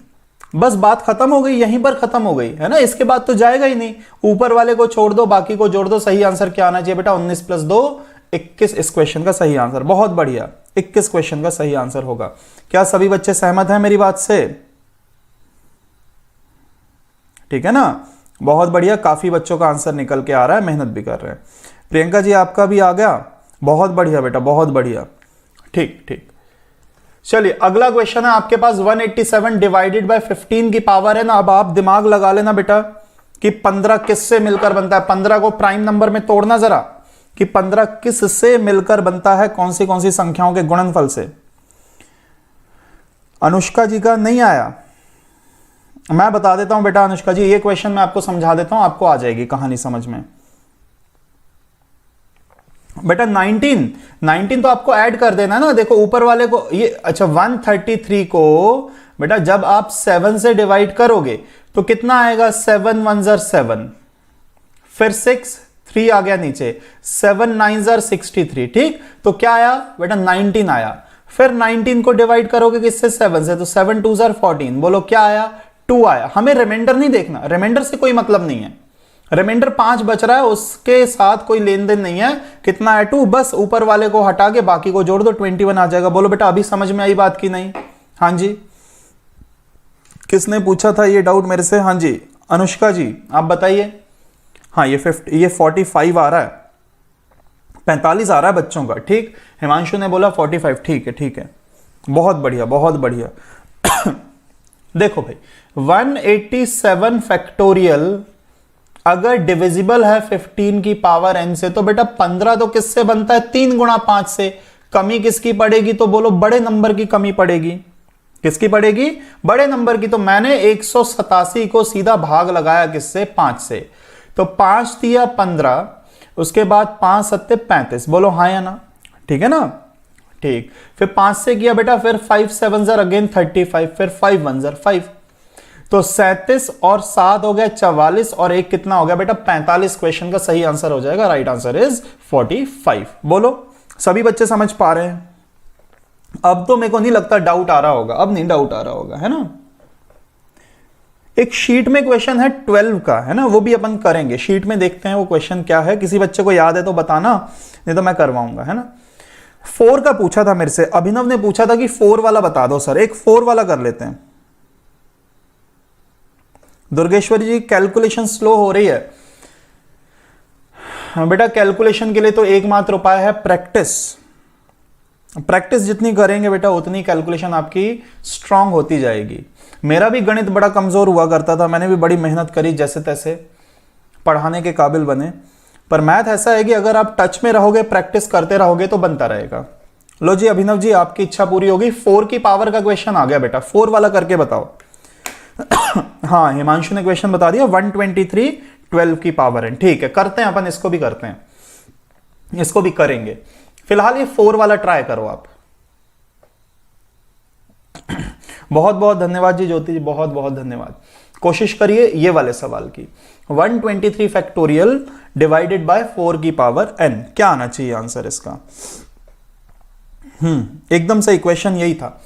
Speaker 2: बस बात खत्म हो गई, यहीं पर खत्म हो गई, है ना। इसके बाद तो जाएगा ही नहीं, ऊपर वाले को छोड़ दो, बाकी को जोड़ दो। सही आंसर क्या आना चाहिए बेटा? 19 + 2 21 इस क्वेश्चन का सही आंसर। बहुत बढ़िया, 21 क्वेश्चन का सही आंसर होगा। क्या सभी बच्चे सहमत हैं मेरी बात से? ठीक है ना, बहुत बढ़िया। काफी बच्चों का आंसर निकल के आ रहा है, मेहनत भी कर रहे हैं। प्रियंका जी आपका भी आ गया, बहुत बढ़िया बेटा, बहुत बढ़िया। ठीक ठीक, चलिए अगला क्वेश्चन है आपके पास। 187 डिवाइडेड बाय 15 की पावर है ना। अब आप दिमाग लगा लेना बेटा कि 15 किससे मिलकर बनता है। 15 को प्राइम नंबर में तोड़ना जरा, कि 15 किससे मिलकर बनता है, कौन सी संख्याओं के गुणनफल से। अनुष्का जी का नहीं आया, मैं बता देता हूं बेटा। अनुष्का जी ये क्वेश्चन मैं आपको समझा देता हूं, आपको आ जाएगी कहानी समझ में। बेटा 19 तो आपको ऐड कर देना ना। देखो ऊपर वाले को ये, अच्छा 133 को बेटा जब आप 7 से डिवाइड करोगे तो कितना आएगा? 7 1 7, फिर 6 3 आ गया नीचे, 7 9 63। ठीक, तो क्या आया बेटा? 19 आया। फिर 19 को डिवाइड करोगे किससे? 7 से, तो 7 2 14। बोलो क्या आया? 2 आया। हमें रिमाइंडर नहीं देखना, रिमाइंडर से कोई मतलब नहीं है। रिमाइंडर 5 बच रहा है, उसके साथ कोई लेन देन नहीं है। कितना है? 2। बस ऊपर वाले को हटा के बाकी को जोड़ दो, 21 आ जाएगा। बोलो बेटा अभी समझ में आई बात की नहीं? हाँ जी, किसने पूछा था ये डाउट मेरे से? हाँ जी अनुष्का जी आप बताइए। हाँ ये 45 आ रहा है, 45 आ रहा है बच्चों का। ठीक, हिमांशु ने बोला 45। ठीक है ठीक है, बहुत बढ़िया बहुत बढ़िया। देखो भाई 187 फैक्टोरियल अगर डिविजिबल है 15 की पावर n से, तो बेटा 15 तो किससे बनता है? 3 गुणा 5 से। कमी किसकी पड़ेगी? तो बोलो बड़े नंबर की कमी पड़ेगी। किसकी पड़ेगी? बड़े नंबर की। तो मैंने 187 को सीधा भाग लगाया किससे? 5 से। तो 5 दिया 15, उसके बाद 5 7 35। बोलो हाँ या ना? ठीक है ना, ठीक। फिर 5 से किया बेटा, फिर 5 7 अगेन 35, फिर 5 1 5। तो 37 और 7 हो गया 44, और एक कितना हो गया बेटा? 45। क्वेश्चन का सही आंसर हो जाएगा, राइट आंसर इज 45। बोलो सभी बच्चे समझ पा रहे हैं? अब तो मेरे को नहीं लगता डाउट आ रहा होगा, अब नहीं डाउट आ रहा होगा, है ना। एक शीट में क्वेश्चन है 12 का, है ना, वो भी अपन करेंगे। शीट में देखते हैं वो क्वेश्चन क्या है। किसी बच्चे को याद है तो बताना, नहीं तो मैं करवाऊंगा, है ना। 4 का पूछा था मेरे से, अभिनव ने पूछा था कि 4 वाला बता दो सर। एक 4 वाला कर लेते हैं। दुर्गेश्वरी जी कैलकुलेशन स्लो हो रही है बेटा। कैलकुलेशन के लिए तो एकमात्र उपाय है प्रैक्टिस। प्रैक्टिस जितनी करेंगे बेटा उतनी कैलकुलेशन आपकी स्ट्रांग होती जाएगी। मेरा भी गणित बड़ा कमजोर हुआ करता था, मैंने भी बड़ी मेहनत करी, जैसे तैसे पढ़ाने के काबिल बने। पर मैथ ऐसा है कि अगर आप टच में रहोगे, प्रैक्टिस करते रहोगे तो बनता रहेगा। लो जी अभिनव जी आपकी इच्छा पूरी होगी। 4 की पावर का क्वेश्चन आ गया बेटा, 4 वाला करके बताओ। हाँ, हिमांशु ने क्वेश्चन बता दिया 123 12 की पावर n। ठीक है, करते हैं अपन, इसको भी करते हैं, इसको भी करेंगे। फिलहाल ये 4 वाला ट्राई करो आप। बहुत बहुत धन्यवाद जी ज्योति जी, बहुत बहुत धन्यवाद। कोशिश करिए ये वाले सवाल की, 123 फैक्टोरियल डिवाइडेड बाय 4 की पावर n, क्या आना चाहिए आंसर इसका? एकदम सही क्वेश्चन यही था।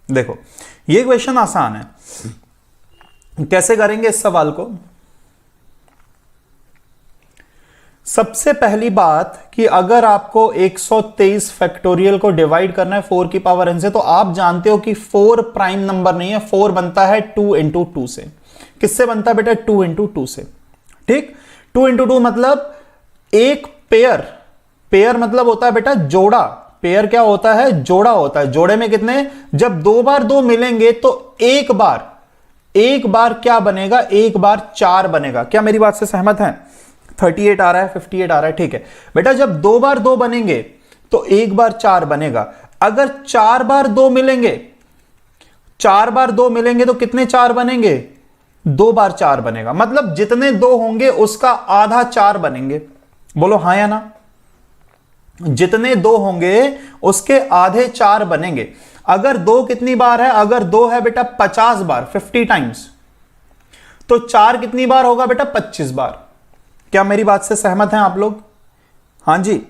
Speaker 2: देखो ये क्वेश्चन आसान है, कैसे करेंगे इस सवाल को? सबसे पहली बात कि अगर आपको 123 फैक्टोरियल को डिवाइड करना है 4 की पावर n से, तो आप जानते हो कि 4 प्राइम नंबर नहीं है, 4 बनता है 2 इंटू 2 से। किससे बनता है बेटा? 2 इंटू 2 से। ठीक, 2 इंटू 2 मतलब एक पेयर, पेयर मतलब होता है बेटा जोड़ा। पेयर क्या होता है? जोड़ा होता है। जोड़े में कितने? जब 2 बार 2 मिलेंगे तो एक बार क्या बनेगा? एक बार 4 बनेगा। क्या मेरी बात से सहमत हैं? 38 आ रहा है, 58 आ रहा है, ठीक है बेटा। जब 2 बार 2 बनेंगे तो एक बार 4 बनेगा। अगर 4 बार 2 मिलेंगे, 4 बार 2 मिलेंगे तो कितने 4 बनेंगे? 2 बार 4 बनेगा। मतलब जितने 2 होंगे उसका आधा 4 बनेंगे। बोलो हाँ या ना? जितने 2 होंगे उसके आधे 4 बनेंगे। अगर 2 कितनी बार है? अगर 2 है बेटा 50 बार, 50 टाइम्स, तो 4 कितनी बार होगा बेटा? 25 बार। क्या मेरी बात से सहमत हैं आप लोग? हां जी।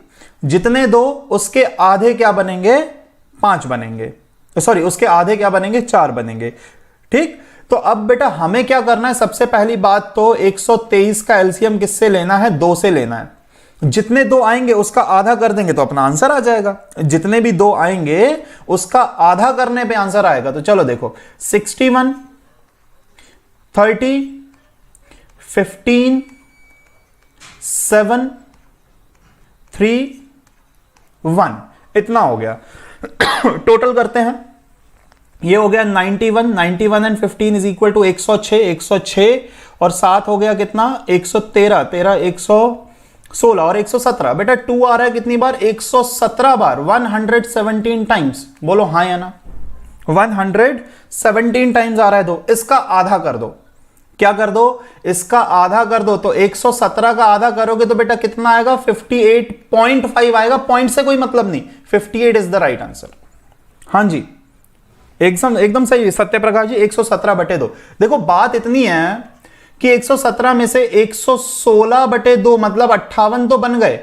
Speaker 2: जितने 2 उसके आधे क्या बनेंगे? 5 बनेंगे, सॉरी उसके आधे क्या बनेंगे? 4 बनेंगे। ठीक, तो अब बेटा हमें क्या करना है? सबसे पहली बात तो 123 का एलसीएम किससे लेना है? 2 से लेना है। जितने 2 आएंगे उसका आधा कर देंगे तो अपना आंसर आ जाएगा। जितने भी 2 आएंगे उसका आधा करने पे आंसर आएगा। तो चलो देखो 61, 30, 15, 7, 3, 1, इतना हो गया। टोटल करते हैं, ये हो गया 91, 91 एंड 15 इज इक्वल टू 106, 106 और 7 हो गया कितना? 113, 13, 116 और 117। बेटा 2 आ रहा है कितनी बार? 117 बार, 117 टाइम्स। बोलो हाँ या ना? 117 टाइम्स आ रहा है। 2 इसका आधा कर दो। क्या कर दो? इसका आधा कर दो। तो 117 का आधा करोगे तो बेटा कितना आएगा? 58.5 आएगा। पॉइंट से कोई मतलब नहीं, 58 इज द राइट आंसर। हां जी, एकदम सही सत्य प्रकाश जी। 117/2। देखो बात इतनी है कि 117 में से 116/2 मतलब 58 तो बन गए,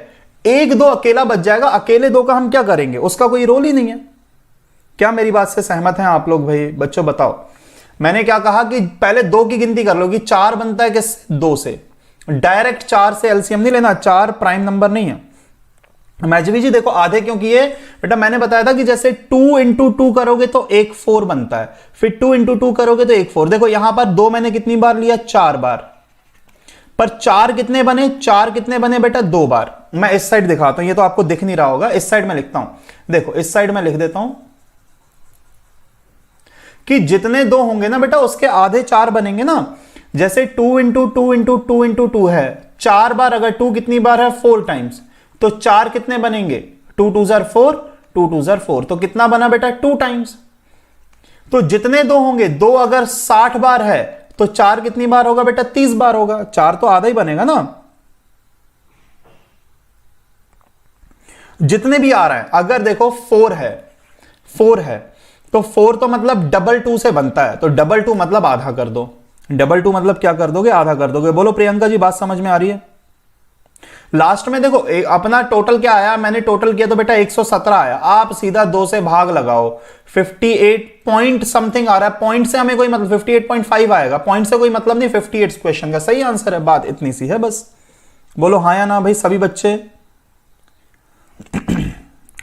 Speaker 2: 1 2 अकेला बच जाएगा। अकेले 2 का हम क्या करेंगे? उसका कोई रोल ही नहीं है। क्या मेरी बात से सहमत हैं आप लोग? भाई बच्चों बताओ। मैंने क्या कहा कि पहले 2 की गिनती कर लो कि 4 बनता है किस? 2 से। डायरेक्ट 4 से एलसीएम नहीं लेना, 4 प्राइम नंबर नहीं है। मैजवी जी देखो आधे क्यों किए? बेटा मैंने बताया था कि जैसे 2 इंटू 2 करोगे तो एक 4 बनता है, फिर 2 इंटू 2 करोगे तो एक 4। देखो यहां पर 2 मैंने कितनी बार लिया? 4 बार। पर 4 कितने बने? 4 कितने बने बेटा? 2 बार। मैं इस साइड दिखाता हूं, ये तो आपको दिख नहीं रहा होगा, इस साइड में लिखता हूं। देखो इस साइड में लिख देता हूं कि जितने 2 होंगे ना बेटा उसके आधे 4 बनेंगे ना। जैसे 2 इंटू 2 इंटू 2 इंटू 2 है, 4 बार। अगर 2 कितनी बार है? 4 टाइम्स। तो 4 कितने बनेंगे? 2 2 जार 4, 2 2 जार 4। तो कितना बना बेटा? 2 टाइम्स। तो जितने 2 होंगे, 2 अगर 60 बार है तो 4 कितनी बार होगा बेटा? 30 बार होगा। 4 तो आधा ही बनेगा ना। जितने भी आ रहा है, अगर देखो 4 है, 4 है तो 4 तो मतलब डबल 2 से बनता है, तो डबल 2 मतलब आधा कर दो। डबल 2 मतलब क्या कर दोगे? आधा कर दोगे। बोलो प्रियंका जी बात समझ में आ रही है? लास्ट में देखो अपना टोटल क्या आया? मैंने टोटल किया तो बेटा 117 आया। आप सीधा 2 से भाग लगाओ, 58 पॉइंट समथिंग आ रहा है। पॉइंट से हमें कोई मतलब 58.5 आएगा, पॉइंट से कोई मतलब नहीं। 58 क्वेश्चन का सही आंसर है। बात इतनी सी है बस। बोलो हाँ या ना भाई सभी बच्चे?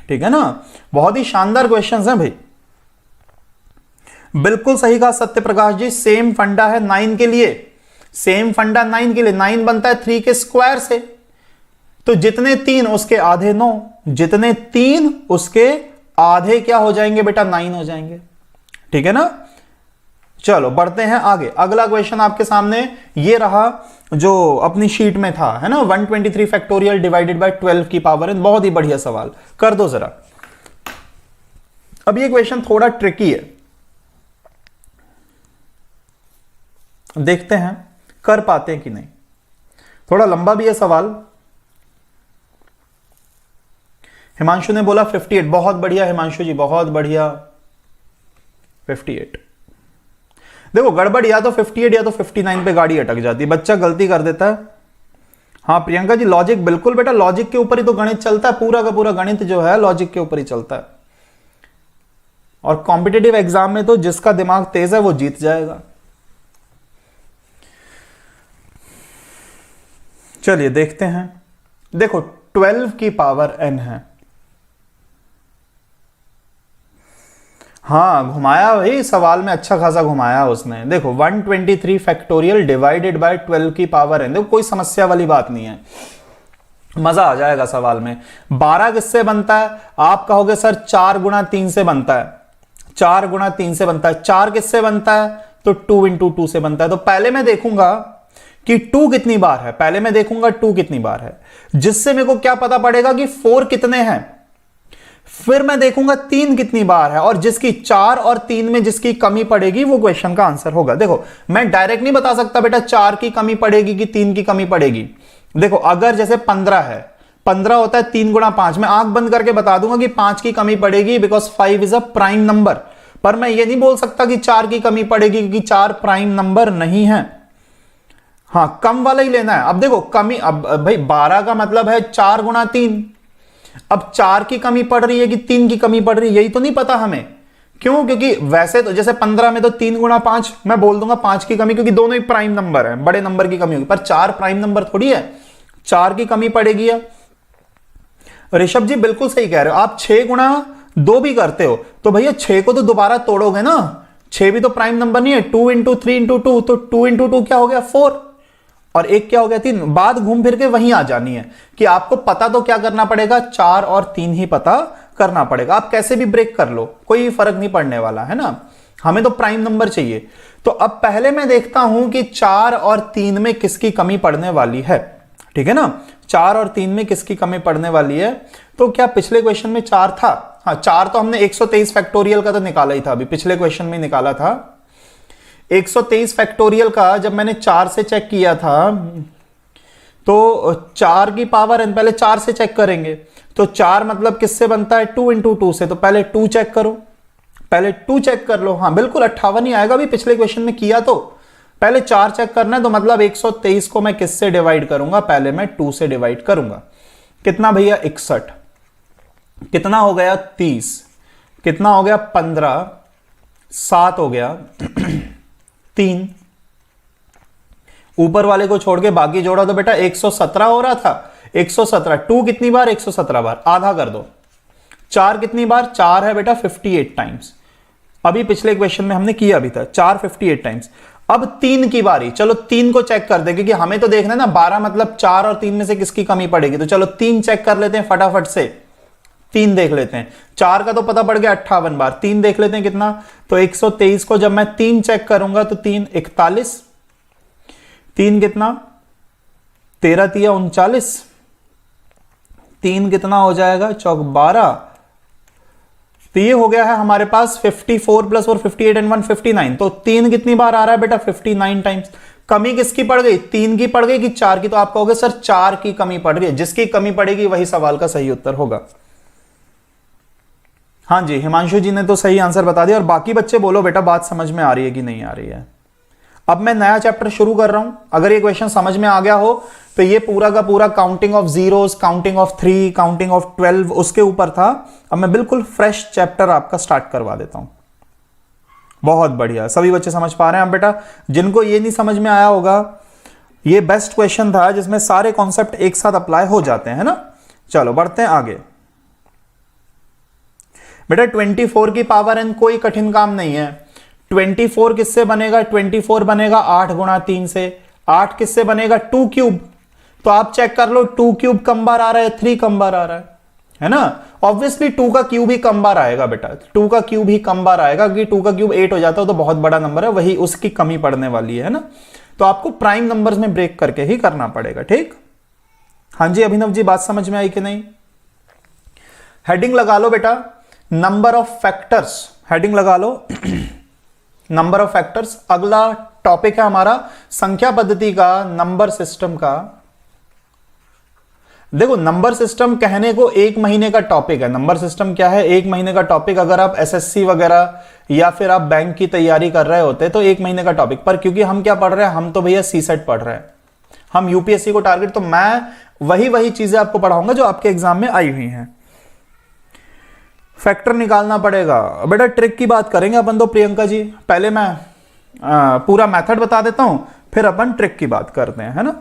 Speaker 2: ठीक है ना? बहुत ही शानदार क्वेश्चंस हैं भाई। बिल्कुल सही कहा सत्य प्रकाश जी। सेम फंडा है 9 के लिए, सेम फंडा 9 के लिए। 9 बनता है 3 के स्क्वायर से, तो जितने 3 उसके आधे 9, जितने 3 उसके आधे क्या हो जाएंगे बेटा? 9 हो जाएंगे। ठीक है ना? चलो बढ़ते हैं आगे। अगला क्वेश्चन आपके सामने ये रहा जो अपनी शीट में था, है ना? 123 फैक्टोरियल डिवाइडेड बाय 12 की पावर n। बहुत ही बढ़िया सवाल, कर दो जरा। अब ये क्वेश्चन थोड़ा ट्रिकी है, देखते हैं कर पाते हैं कि नहीं। थोड़ा लंबा भी है सवाल। हिमांशु ने बोला 58, बहुत बढ़िया हिमांशु जी, बहुत बढ़िया 58। देखो गड़बड़ या तो 58 या तो 59 पे गाड़ी अटक जाती है, बच्चा गलती कर देता है। हाँ प्रियंका जी, लॉजिक बिल्कुल बेटा, लॉजिक के ऊपर ही तो गणित चलता है, पूरा का पूरा गणित जो है लॉजिक के ऊपर ही चलता है। और कॉम्पिटिटिव एग्जाम में तो जिसका दिमाग तेज है वो जीत जाएगा। चलिए देखते हैं। देखो 12 की पावर n है। हाँ घुमाया भाई, सवाल में अच्छा खासा घुमाया उसने। देखो 123 फैक्टोरियल डिवाइडेड बाय 12 की पावर n, देखो कोई समस्या वाली बात नहीं है, मजा आ जाएगा सवाल में। 12 किससे बनता है? आप कहोगे सर 4 गुणा 3 से बनता है, 4 गुणा 3 से बनता है। 4 किससे बनता है? तो 2 इंटू 2 से बनता है। तो पहले मैं देखूंगा कि 2 कितनी बार है, पहले मैं देखूंगा 2 कितनी बार है, जिससे मेरे को क्या पता पड़ेगा कि 4 कितने हैं। फिर मैं देखूंगा 3 कितनी बार है, और जिसकी 4 और 3 में जिसकी कमी पड़ेगी वो क्वेश्चन का आंसर होगा। देखो मैं डायरेक्ट नहीं बता सकता बेटा 4 की कमी पड़ेगी कि 3 की कमी पड़ेगी। देखो अगर जैसे 15 है, 15 होता है 3 गुणा 5, मैं आंख बंद करके बता दूंगा कि 5 की कमी पड़ेगी, because 5 is a prime number. पर मैं ये नहीं बोल सकता कि 4 की कमी पड़ेगी, क्योंकि 4 प्राइम नंबर नहीं है। हाँ कम वाला ही लेना है। अब देखो कमी, अब भाई 12 का मतलब है 4 गुणा 3। अब 4 की कमी पड़ रही है कि 3 की कमी पड़ रही है, यही तो नहीं पता हमें। क्यों? क्योंकि वैसे तो जैसे 15 में तो 3 गुणा 5 मैं बोल दूंगा 5 की कमी, क्योंकि दोनों ही प्राइम नंबर है, बड़े नंबर की कमी होगी। पर 4 प्राइम नंबर थोड़ी है, 4 की कमी पड़ेगी। ऋषभ जी बिल्कुल सही कह रहे हो आप, 6 गुणा 2 भी करते हो तो भैया 6 को तो दोबारा तोड़ोगे ना, 6 भी तो प्राइम नंबर नहीं है। 2 इंटू 3 इंटू 2, तो 2 इंटू 2 क्या हो गया 4, और एक क्या हो गया 3। बात घूम फिर के वहीं आ जानी है कि आपको पता तो क्या करना पड़ेगा, 4 और 3 ही पता करना पड़ेगा। आप कैसे भी ब्रेक कर लो, कोई फर्क नहीं पड़ने वाला है ना, हमें तो प्राइम नंबर चाहिए। तो अब पहले मैं देखता हूं कि 4 और 3 में किसकी कमी पड़ने वाली है, ठीक है ना। 4 और 3 में किसकी कमी पड़ने वाली है? तो क्या पिछले क्वेश्चन में 4 था? हाँ 4 तो हमने 123 फैक्टोरियल का तो निकाला ही था, अभी पिछले क्वेश्चन में निकाला था। 123 फैक्टोरियल का जब मैंने 4 से चेक किया था, तो 4 की पावर n, पहले 4 से चेक करेंगे। तो 4 मतलब किससे बनता है? 2 इंटू 2 से। तो पहले 2 चेक करो, पहले 2 चेक कर लो। हाँ बिल्कुल 58 ही आएगा, अभी पिछले क्वेश्चन में किया। तो पहले 4 चेक करना है, तो मतलब 123 को मैं किससे डिवाइड करूंगा? पहले मैं 2 से डिवाइड करूंगा। कितना भैया? 61। कितना हो गया? 30। कितना हो गया? 15। 7 हो गया 3। ऊपर वाले को छोड़ के बाकी जोड़ा तो बेटा 117 हो रहा था। 117, 2 कितनी बार? 117 बार, आधा कर दो। 4 कितनी बार? 4 है बेटा 58 टाइम्स, अभी पिछले क्वेश्चन में हमने किया भी था। 4 58 टाइम्स। अब 3 की बारी, चलो 3 को चेक कर दे, क्योंकि हमें तो देखना है ना 12 मतलब 4 और 3 में से किसकी कमी पड़ेगी। तो चलो 3 चेक कर लेते हैं फटाफट से, 3 देख लेते हैं। 4 का तो पता पड़ गया 58 बार, 3 देख लेते हैं कितना। तो 123 को जब मैं 3 चेक करूंगा तो 3 41, 3 कितना? 13 तिया 39, 3 कितना हो जाएगा? चौक 12। तो ये हो गया है हमारे पास 54 प्लस और 58 एंड 1 59। तो 3 कितनी बार आ रहा है बेटा? 59 टाइम्स। कमी किसकी पड़ गई? 3 की पड़ गई कि 4 की? तो आप कहोगे सर 4 की कमी पड़ रही है, जिसकी कमी पड़ेगी वही सवाल का सही उत्तर होगा। हाँ जी हिमांशु जी ने तो सही आंसर बता दिया। और बाकी बच्चे बोलो बेटा बात समझ में आ रही है कि नहीं आ रही है। अब मैं नया चैप्टर शुरू कर रहा हूं, अगर ये क्वेश्चन समझ में आ गया हो तो ये पूरा का पूरा counting of zeros, counting of 3, counting of 12 उसके ऊपर था। अब मैं बिल्कुल फ्रेश चैप्टर आपका स्टार्ट करवा देता हूं। बहुत बढ़िया, सभी बच्चे समझ पा रहे हैं। अब बेटा जिनको ये नहीं समझ में आया होगा, ये बेस्ट क्वेश्चन था जिसमें सारे कॉन्सेप्ट एक साथ अप्लाई हो जाते हैं ना। चलो बढ़ते हैं आगे। बेटा 24 की पावर n कोई कठिन काम नहीं है। 24 किससे बनेगा? 24 बनेगा 8 गुणा 3 से। 8 किससे बनेगा? 2 क्यूब। तो आप चेक कर लो 2 क्यूब कम बार आ रहा है, 3 कम बार आ रहा है ना। ऑब्वियसली 2 का क्यूब ही कम बार आएगा बेटा, 2 का क्यूब ही कम बार आएगा, क्योंकि 2 का क्यूब 8 हो जाता है तो बहुत बड़ा नंबर है, वही उसकी कमी पड़ने वाली है ना। तो आपको प्राइम नंबर्स में ब्रेक करके ही करना पड़ेगा, ठीक। हाँ जी अभिनव जी बात समझ में आई कि नहीं? हेडिंग लगा लो बेटा, नंबर ऑफ फैक्टर्स, हेडिंग लगा लो नंबर ऑफ फैक्टर्स। अगला टॉपिक है हमारा संख्या पद्धति का, नंबर सिस्टम का। देखो नंबर सिस्टम कहने को एक महीने का टॉपिक है। नंबर सिस्टम क्या है, एक महीने का टॉपिक। अगर आप एसएससी वगैरह या फिर आप बैंक की तैयारी कर रहे होते तो एक महीने का टॉपिक, पर क्योंकि हम क्या पढ़ रहे हैं, हम तो भैया सीसेट पढ़ रहे हैं, हम यूपीएससी को टारगेट, तो मैं वही चीजें आपको पढ़ाऊंगा जो आपके एग्जाम में आई हुई हैं। फैक्टर निकालना पड़ेगा बेटा, ट्रिक की बात करेंगे अपन तो प्रियंका जी। पहले मैं पूरा मेथड बता देता हूं, फिर अपन ट्रिक की बात करते हैं, है ना।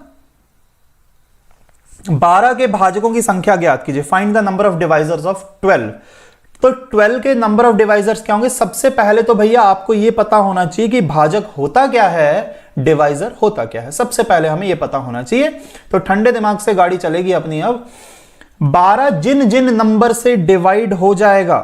Speaker 2: 12 के भाजकों की संख्या ज्ञात कीजिए, find the number of divisors of 12। तो 12 के नंबर ऑफ डिवाइजर्स क्या होंगे। सबसे पहले तो भैया आपको यह पता होना चाहिए कि भाजक होता क्या है, डिवाइजर होता क्या है, सबसे पहले हमें यह पता होना चाहिए। तो ठंडे दिमाग से गाड़ी चलेगी अपनी। अब 12 जिन जिन नंबर से डिवाइड हो जाएगा,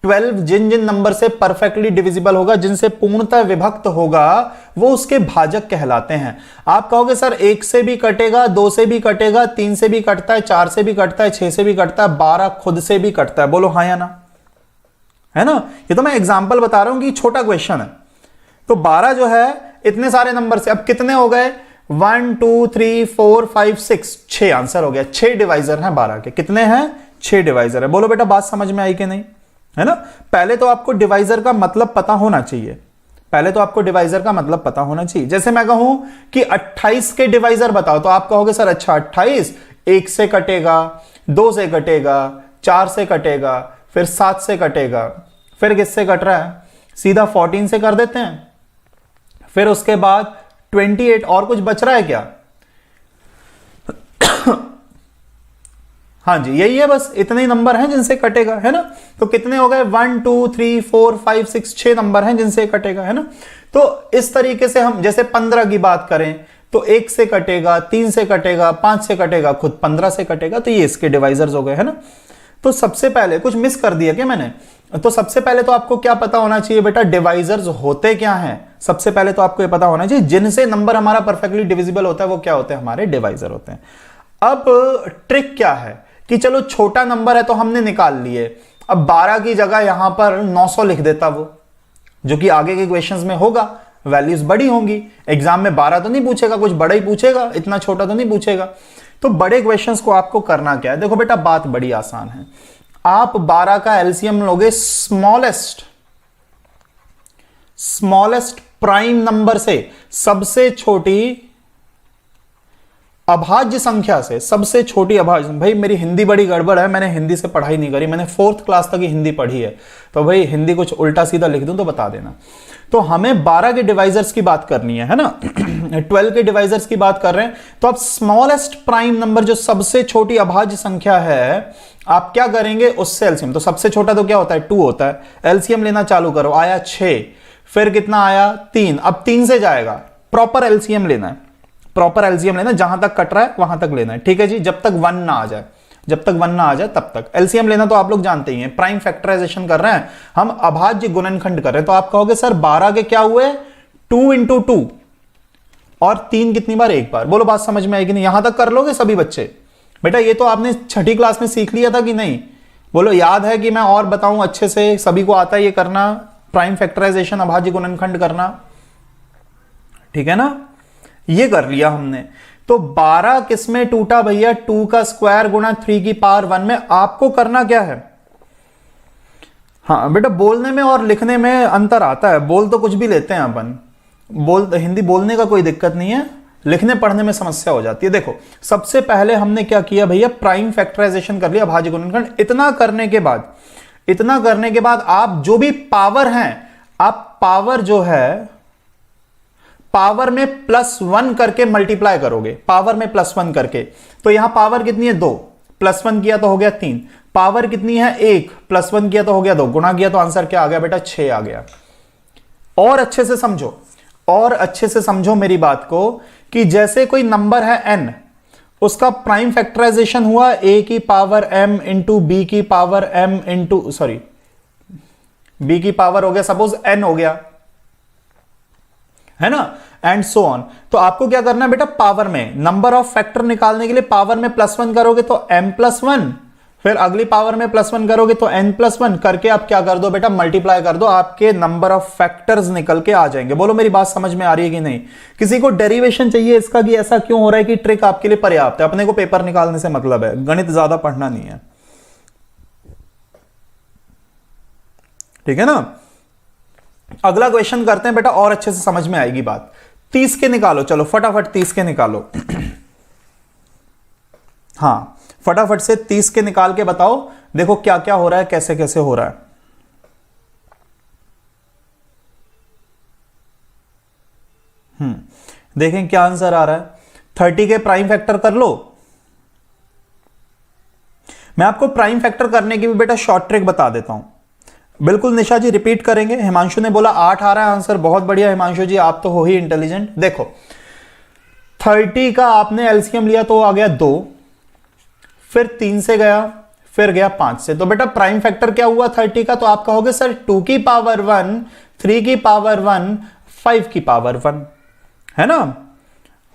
Speaker 2: 12 जिन जिन नंबर से परफेक्टली डिविजिबल होगा, जिनसे पूर्णतः विभक्त होगा, वो उसके भाजक कहलाते हैं। आप कहोगे सर 1 से भी कटेगा, 2 से भी कटेगा, 3 से भी कटता है, 4 से भी कटता है, 6 से भी कटता है, 12 खुद से भी कटता है। बोलो हाँ या ना, है ना। ये तो मैं एग्जांपल बता रहा हूं कि छोटा क्वेश्चन है। तो 12 जो है इतने सारे नंबर से, अब कितने हो गए, 1 2 3 4 5 6, 6 आंसर हो गया। 6 डिवाइजर हैं 12 के। कितने हैं, 6 डिवाइजर है। बोलो बेटा बात समझ में आई कि नहीं, है ना। पहले तो आपको डिवाइजर का मतलब पता होना चाहिए, पहले तो आपको डिवाइजर का मतलब पता होना चाहिए। जैसे मैं कहूं कि 28 के डिवाइजर बताओ, तो आप कहोगे सर अच्छा 28 1 से कटेगा, 2 से कटेगा, 4 से कटेगा, फिर 7 से कटेगा, फिर किससे कट रहा है, सीधा 14 से कर देते हैं, फिर उसके बाद 28, और कुछ बच रहा है क्या। हाँ जी यही है, बस इतने ही नंबर हैं जिनसे कटेगा, है ना। तो कितने हो गए, 1 2 3 4 5 6, 6 नंबर हैं जिनसे कटेगा, है ना। तो इस तरीके से हम जैसे 15 की बात करें तो 1 से कटेगा, 3 से कटेगा, 5 से कटेगा, खुद 15 से कटेगा। तो ये इसके डिवाइजर्स हो गए, है ना। तो सबसे पहले कुछ मिस कर दिया क्या मैंने, तो सबसे पहले तो आपको क्या पता होना चाहिए बेटा, डिवाइजर्स होते क्या हैं। सबसे पहले तो आपको ये पता होना चाहिए जिनसे नंबर हमारा परफेक्टली डिविजिबल होता है वो क्या होते हैं, हमारे डिवाइजर होते हैं। अब ट्रिक क्या है कि चलो छोटा नंबर है तो हमने निकाल लिए, अब 12 की जगह यहां पर 900 लिख देता वो, जो कि आगे के क्वेश्चंस में होगा, वैल्यूज बड़ी होंगी। एग्जाम में 12 तो नहीं पूछेगा, कुछ बड़ा ही पूछेगा, इतना छोटा तो नहीं पूछेगा। तो बड़े क्वेश्चंस को आपको करना क्या है, देखो बेटा बात बड़ी आसान है। आप 12 का एलसीएम लोगे स्मॉलेस्ट प्राइम नंबर से, सबसे छोटी अभाज्य संख्या से, सबसे छोटी अभाज्य। भाई मेरी हिंदी बड़ी गड़बड़ है, मैंने हिंदी से पढ़ाई नहीं करी, मैंने 4th क्लास तक ही हिंदी पढ़ी है, तो भाई हिंदी कुछ उल्टा सीधा लिख दूं तो बता देना। तो हमें 12 के डिवाइजर्स की बात करनी है ना 12 के डिवाइजर्स की बात कर रहे हैं। तो आप स्मॉलेस्ट प्राइम नंबर, जो सबसे छोटी अभाज्य संख्या है, आप क्या करेंगे, उससे एलसीएम। तो सबसे छोटा तो क्या होता है, 2 होता है। एलसीएम लेना चालू करो, आया 6, फिर कितना आया 3, अब 3 से जाएगा, प्रॉपर एलसीएम लेना है, प्रॉपर एलसीएम लेना, जहां तक कट रहा है वहां तक लेना है, ठीक है जी। जब तक 1 ना आ जाए, जब तक 1 ना आ जाए तब तक एलसीएम लेना। तो आप लोग जानते ही हैं, प्राइम फैक्टराइजेशन कर रहे हैं हम, अभाज्य गुणनखंड कर रहे हैं। तो आप कहोगे सर 12 के क्या हुए, 2 × 2, और 3 कितनी बार, एक बार। बोलो बात समझ में आएगी नहीं, यहां तक कर लोगे सभी बच्चे। बेटा ये तो आपने 6ठी क्लास में सीख लिया था कि नहीं, बोलो याद है कि मैं और बताऊं अच्छे से, सभी को आता है ये करना, प्राइम फैक्टराइजेशन, अभाज्य गुणनखंड करना, ठीक है ना। ये कर लिया हमने। तो 12 किसमें टूटा भैया, 2 का स्क्वायर गुणा 3 की पावर 1 में। आपको करना क्या है, हाँ बेटा बोलने में और लिखने में अंतर आता है, बोल तो कुछ भी लेते हैं अपन, हिंदी बोलने का कोई दिक्कत नहीं है, लिखने पढ़ने में समस्या हो जाती है। देखो सबसे पहले हमने क्या किया भैया, प्राइम फैक्टराइजेशन कर लिया, अभाज्य गुणनखंड। इतना करने के बाद आप जो भी पावर हैं, आप पावर जो है, पावर में +1 करके मल्टीप्लाई करोगे, पावर में +1 करके। तो यहां पावर कितनी है, 2, +1 किया तो हो गया 3, पावर कितनी है 1, +1 किया तो हो गया 2, गुणा किया तो आंसर क्या आ गया बेटा, 6 आ गया। और अच्छे से समझो मेरी बात को, कि जैसे कोई नंबर है n, उसका प्राइम फैक्टराइजेशन हुआ a की पावर m इंटू b की पावर m इंटू b की पावर हो गया, सपोज n हो गया, है ना, एंड सो ऑन। तो आपको क्या करना है बेटा, पावर में नंबर ऑफ फैक्टर निकालने के लिए पावर में +1 करोगे तो m +1, फिर अगली पावर में +1 करोगे तो n+1 करके आप क्या कर दो बेटा, मल्टीप्लाई कर दो, आपके नंबर ऑफ फैक्टर्स निकल के आ जाएंगे। बोलो मेरी बात समझ में आ रही है कि नहीं? किसी को डेरिवेशन चाहिए इसका कि ऐसा क्यों हो रहा है, कि ट्रिक आपके लिए पर्याप्त है, अपने को पेपर निकालने से मतलब है, गणित ज्यादा पढ़ना नहीं है, ठीक है ना। अगला क्वेश्चन करते हैं बेटा, और अच्छे से समझ में आएगी बात। 30 के निकालो, चलो फटाफट 30 के निकालो। हाँ फटाफट से 30 के निकाल के बताओ, देखो क्या क्या हो रहा है, कैसे कैसे हो रहा है। देखें क्या आंसर आ रहा है। 30 के प्राइम फैक्टर कर लो। मैं आपको प्राइम फैक्टर करने की भी बेटा शॉर्ट ट्रिक बता देता हूं। बिल्कुल निशा जी रिपीट करेंगे। हिमांशु ने बोला 8 आ रहा है आंसर, बहुत बढ़िया हिमांशु जी, आप तो हो ही इंटेलिजेंट। देखो 30 का आपने एलसीएम लिया तो आ गया 2, फिर 3 से गया, फिर गया 5 से, तो बेटा प्राइम फैक्टर क्या हुआ 30 का? तो आप कहोगे सर 2 की पावर 1, 3 की पावर 1, 5 की पावर 1, है ना।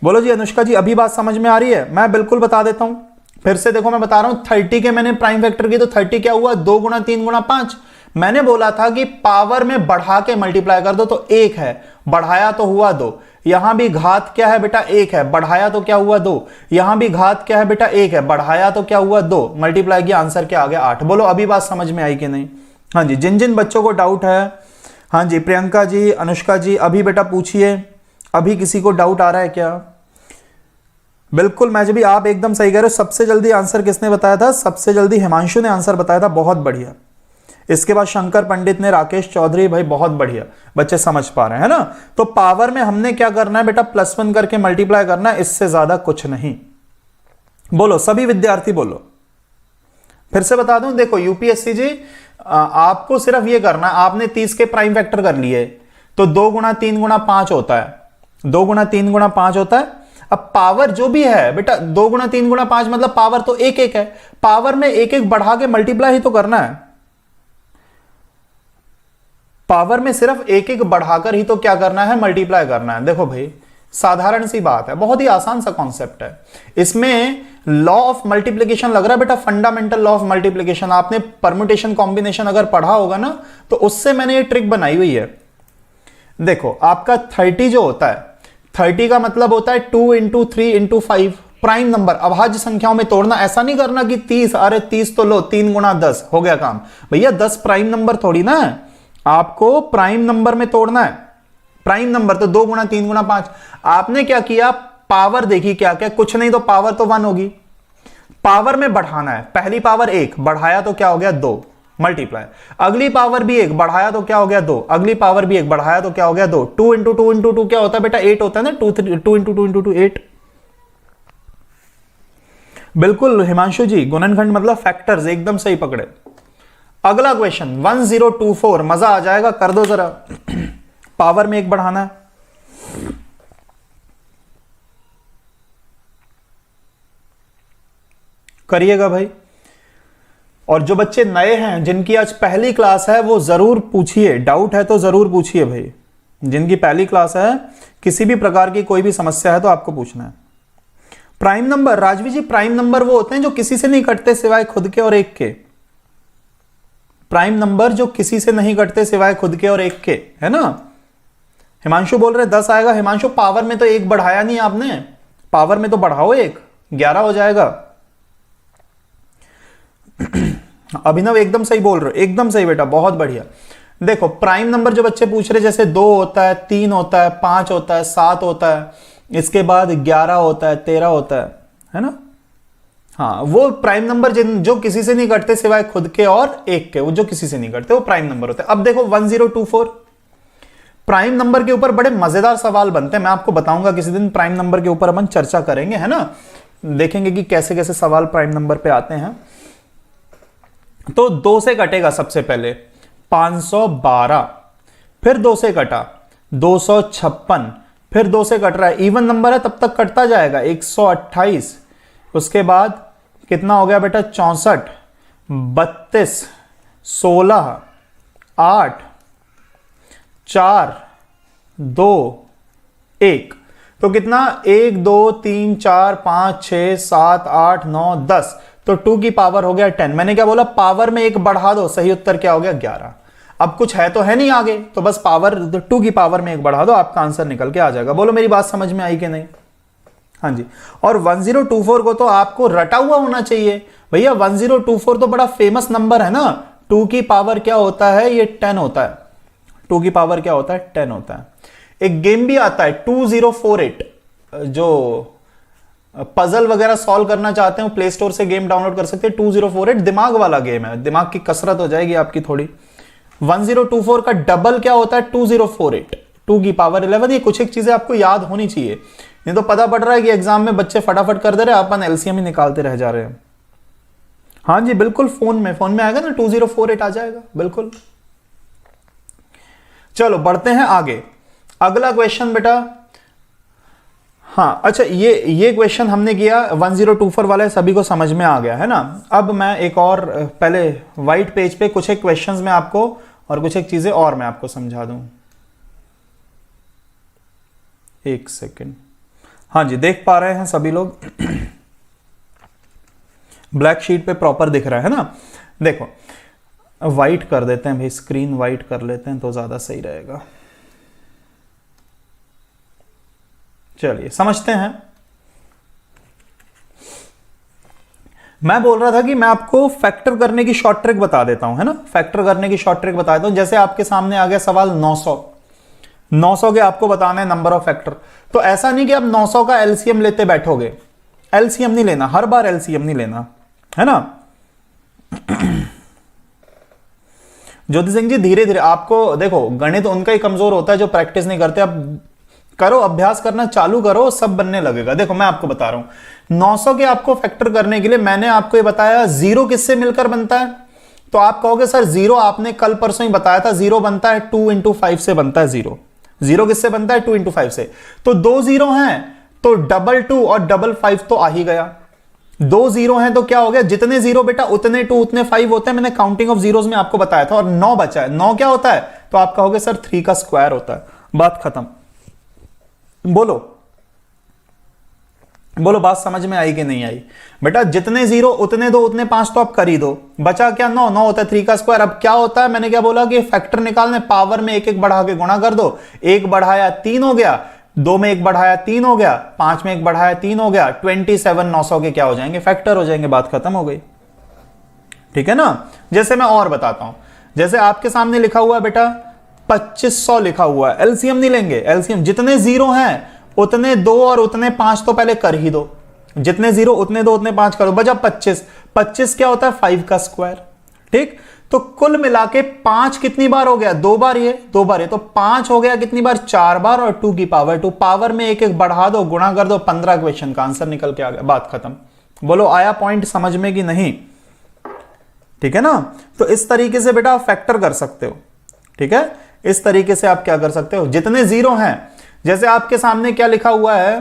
Speaker 2: बोलो जी अनुष्का जी अभी बात समझ में आ रही है? मैं बिल्कुल बता देता हूं फिर से। देखो मैं बता रहा हूं 30 के मैंने प्राइम फैक्टर की, तो 30 क्या हुआ, 2 गुणा 3 गुणा 5। मैंने बोला था कि पावर में बढ़ा के मल्टीप्लाई कर दो तो 1 है, बढ़ाया तो हुआ 2। यहां भी घात क्या है बेटा, 1 है, बढ़ाया तो क्या हुआ 2। यहां भी घात क्या है बेटा, 1 है, बढ़ाया तो क्या हुआ 2। मल्टीप्लाई किया, आंसर क्या आ गया 8। बोलो अभी बात समझ में आई कि नहीं? हाँ जी, जिन जिन बच्चों को डाउट है, हाँ जी प्रियंका जी, अनुष्का जी, अभी बेटा पूछिए, अभी किसी को डाउट आ रहा है क्या? बिल्कुल मैं भी, आप एकदम सही कह रहे हो। सबसे जल्दी आंसर किसने बताया था? सबसे जल्दी हिमांशु ने आंसर बताया था, बहुत बढ़िया। इसके बाद शंकर पंडित ने, राकेश चौधरी, भाई बहुत बढ़िया, बच्चे समझ पा रहे हैं ना। तो पावर में हमने क्या करना है बेटा, +1 करके मल्टीप्लाई करना है, इससे ज्यादा कुछ नहीं। बोलो सभी विद्यार्थी बोलो। फिर से बता दूं, देखो यूपीएससी जी आपको सिर्फ ये करना है, आपने 30 के प्राइम फैक्टर कर लिए, तो 2 गुणा 3 गुणा 5 होता है, 2 गुणा 3 गुणा 5 होता है। अब पावर जो भी है बेटा 2 गुणा 3 गुणा 5 मतलब पावर तो 1 1 है, पावर में 1 1 बढ़ा के मल्टीप्लाई ही तो करना है। पावर में सिर्फ 1 1 बढ़ाकर ही तो क्या करना है, मल्टीप्लाई करना है। देखो भाई साधारण सी बात है, बहुत ही आसान सा कॉन्सेप्ट है। इसमें लॉ ऑफ मल्टीप्लिकेशन लग रहा है बेटा, फंडामेंटल लॉ ऑफ मल्टीप्लिकेशन। आपने परम्यूटेशन कॉम्बिनेशन अगर पढ़ा होगा ना, तो उससे मैंने ये ट्रिक बनाई हुई है। देखो आपका 30 जो होता है, 30 का मतलब होता है 2 इंटू 3 इंटू 5, प्राइम नंबर अभाज्य संख्याओं में तोड़ना। ऐसा नहीं करना कि 30, अरे 30 तो लो, 3 गुणा 10 हो गया काम। भैया 10 प्राइम नंबर थोड़ी ना है, आपको प्राइम नंबर में तोड़ना है। प्राइम नंबर तो 2 गुणा 3 गुणा 5। आपने क्या किया, पावर देखी क्या क्या, कुछ नहीं तो पावर तो 1 होगी। पावर में बढ़ाना है, पहली पावर 1 बढ़ाया तो क्या हो गया 2, मल्टीप्लाई। अगली पावर भी 1 बढ़ाया तो क्या हो गया 2, अगली पावर भी 1 बढ़ाया तो क्या हो गया 2। 2 इंटू 2 इंटू 2 क्या होता है बेटा, 8 होता है ना। 2 इंटू 2 इंटू 2 8। बिल्कुल हिमांशु जी, गुणनखंड मतलब फैक्टर्स, एकदम सही पकड़े। अगला क्वेश्चन 1024, मजा आ जाएगा, कर दो जरा। पावर में 1 बढ़ाना है, करिएगा भाई। और जो बच्चे नए हैं, जिनकी आज पहली क्लास है, वो जरूर पूछिए, डाउट है तो जरूर पूछिए भाई। जिनकी पहली क्लास है, किसी भी प्रकार की कोई भी समस्या है तो आपको पूछना है। प्राइम नंबर, राजवी जी प्राइम नंबर वो होते हैं जो किसी से नहीं कटते सिवाय खुद के और एक के। प्राइम नंबर जो किसी से नहीं कटते सिवाय खुद के और एक के, है ना। हिमांशु बोल रहे 10 आएगा। हिमांशु पावर में तो 1 बढ़ाया नहीं आपने, पावर में तो बढ़ाओ 1, 11 हो जाएगा। अभिनव एकदम सही बोल रहे हो, एकदम सही बेटा, बहुत बढ़िया। देखो प्राइम नंबर जो बच्चे पूछ रहे, जैसे 2 होता है, 3 होता है, 5 होता है, 7 होता है, इसके बाद 11 होता है, 13 होता है ना। हाँ वो प्राइम नंबर जो किसी से नहीं कटते सिवाय खुद के और एक के, वो जो किसी से नहीं कटते वो प्राइम नंबर होते हैं। अब देखो 1024 प्राइम नंबर के ऊपर बड़े मजेदार सवाल बनते हैं, मैं आपको बताऊंगा किसी दिन। प्राइम नंबर के ऊपर अपन चर्चा करेंगे, है ना, देखेंगे कि कैसे कैसे सवाल प्राइम नंबर पे आते हैं। तो 2 से कटेगा सबसे पहले 512, फिर 2 से कटा 256, फिर 2 से कट रहा है, इवन नंबर है तब तक कटता जाएगा 128। उसके बाद कितना हो गया बेटा 64, 32, 16, 8, 4, 2, 1। तो कितना 1 2 3 4 5 6 7 8 9 10। तो 2 की पावर हो गया 10। मैंने क्या बोला, पावर में एक बढ़ा दो, सही उत्तर क्या हो गया 11। अब कुछ है तो है नहीं आगे, तो बस पावर 2 की पावर में एक बढ़ा दो, आपका आंसर निकल के आ जाएगा। बोलो मेरी बात समझ में आई कि नहीं? हाँ जी। और 1024 को तो आपको रटा हुआ होना चाहिए भैया। 1024 तो बड़ा फेमस नंबर है ना। 2 की पावर क्या होता है, ये 10 होता है। 2 की पावर क्या होता है, 10 होता है। एक गेम भी आता है 2048, जो पजल वगैरह सॉल्व करना चाहते हो प्ले स्टोर से गेम डाउनलोड कर सकते हैं। 2048 दिमाग वाला गेम है, दिमाग की कसरत हो जाएगी आपकी थोड़ी। 1024 का डबल क्या होता है, 2048, 2 की पावर 11। ये कुछ एक चीजें आपको याद होनी चाहिए, नहीं तो पता पड़ रहा है कि एग्जाम में बच्चे फटाफट कर दे रहे हैं, अपन एलसीएम ही निकालते रह जा रहे हैं। हाँ जी बिल्कुल, फोन में आएगा ना 2048 आ जाएगा बिल्कुल। चलो बढ़ते हैं आगे। अगला क्वेश्चन बेटा, हाँ अच्छा, ये क्वेश्चन हमने किया 1024 वाले, सभी को समझ में आ गया है ना। अब मैं एक और पहले व्हाइट पेज पे कुछ एक क्वेश्चंस में आपको और कुछ एक चीजें और मैं आपको समझा दूं। एक सेकेंड। हाँ जी, देख पा रहे हैं सभी लोग? ब्लैक शीट पे प्रॉपर दिख रहा है ना। देखो व्हाइट कर देते हैं भाई, स्क्रीन व्हाइट कर लेते हैं तो ज्यादा सही रहेगा। चलिए समझते हैं। मैं बोल रहा था कि मैं आपको फैक्टर करने की शॉर्ट ट्रिक बता देता हूं, है ना। फैक्टर करने की शॉर्ट ट्रिक बता देता हूं। जैसे आपके सामने आ गया सवाल 900 के आपको बताना है नंबर ऑफ फैक्टर। तो ऐसा नहीं कि आप 900 का एलसीएम लेते बैठोगे, एलसीएम नहीं लेना, हर बार एलसीएम नहीं लेना, है ना। ज्योति सिंह जी धीरे धीरे, आपको देखो गणित उनका ही कमजोर होता है जो प्रैक्टिस नहीं करते। अब करो, अभ्यास करना चालू करो, सब बनने लगेगा। देखो मैं आपको बता रहा हूं 900 के आपको फैक्टर करने के लिए मैंने आपको ये बताया, जीरो किससे मिलकर बनता है। तो आप कहोगे सर जीरो आपने कल परसों ही बताया था, जीरो बनता है 2 × 5 से बनता है जीरो। जीरो किससे बनता है, 2 × 5 से। तो 2 जीरो हैं तो 2 और 5 तो आ ही गया। 2 जीरो हैं तो क्या हो गया, जितने जीरो बेटा उतने 2 उतने 5 होते हैं। मैंने काउंटिंग ऑफ जीरोस में आपको बताया था। और 9 बचा है, 9 क्या होता है, तो आप कहोगे सर 3 का स्क्वायर होता है। बात खत्म। बोलो बोलो, बात समझ में आई कि नहीं आई? बेटा जितने जीरो उतने 2 उतने 5 तो आप कर ही दो। बचा क्या, 9 होता है 3 का स्क्वायर। अब क्या होता है, मैंने क्या बोला कि फैक्टर निकालने, पावर में एक एक बढ़ा के गुणा कर दो। 1 बढ़ाया 3 हो गया, 2 में 1 बढ़ाया 3 हो गया, 5 में 1 बढ़ाया 3 हो गया। 27 900 के क्या हो जाएंगे, फैक्टर हो जाएंगे। बात खत्म हो गई, ठीक है ना। जैसे मैं और बताता हूं, जैसे आपके सामने लिखा हुआ है बेटा 2500 लिखा हुआ है। एलसीएम नहीं लेंगे, एलसीएम जितने जीरो हैं उतने 2 और उतने 5 तो पहले कर ही दो। जितने जीरो उतने 2 उतने 5 करो, बचा 25। 25 क्या होता है, 5 का स्क्वायर, ठीक। तो कुल मिला के 5 कितनी बार हो गया, 2 बार, ये 2 बार है तो 5 हो गया कितनी बार, 4 बार। और 2 की पावर 2, पावर में एक एक बढ़ा दो, गुणा कर दो, 15 क्वेश्चन का आंसर निकल के आ गया। बात खत्म। बोलो आया पॉइंट समझ में कि नहीं? ठीक है ना। तो इस तरीके से बेटा आप फैक्टर कर सकते हो, ठीक है। इस तरीके से आप क्या कर सकते हो, जितने जीरो हैं, जैसे आपके सामने क्या लिखा हुआ है,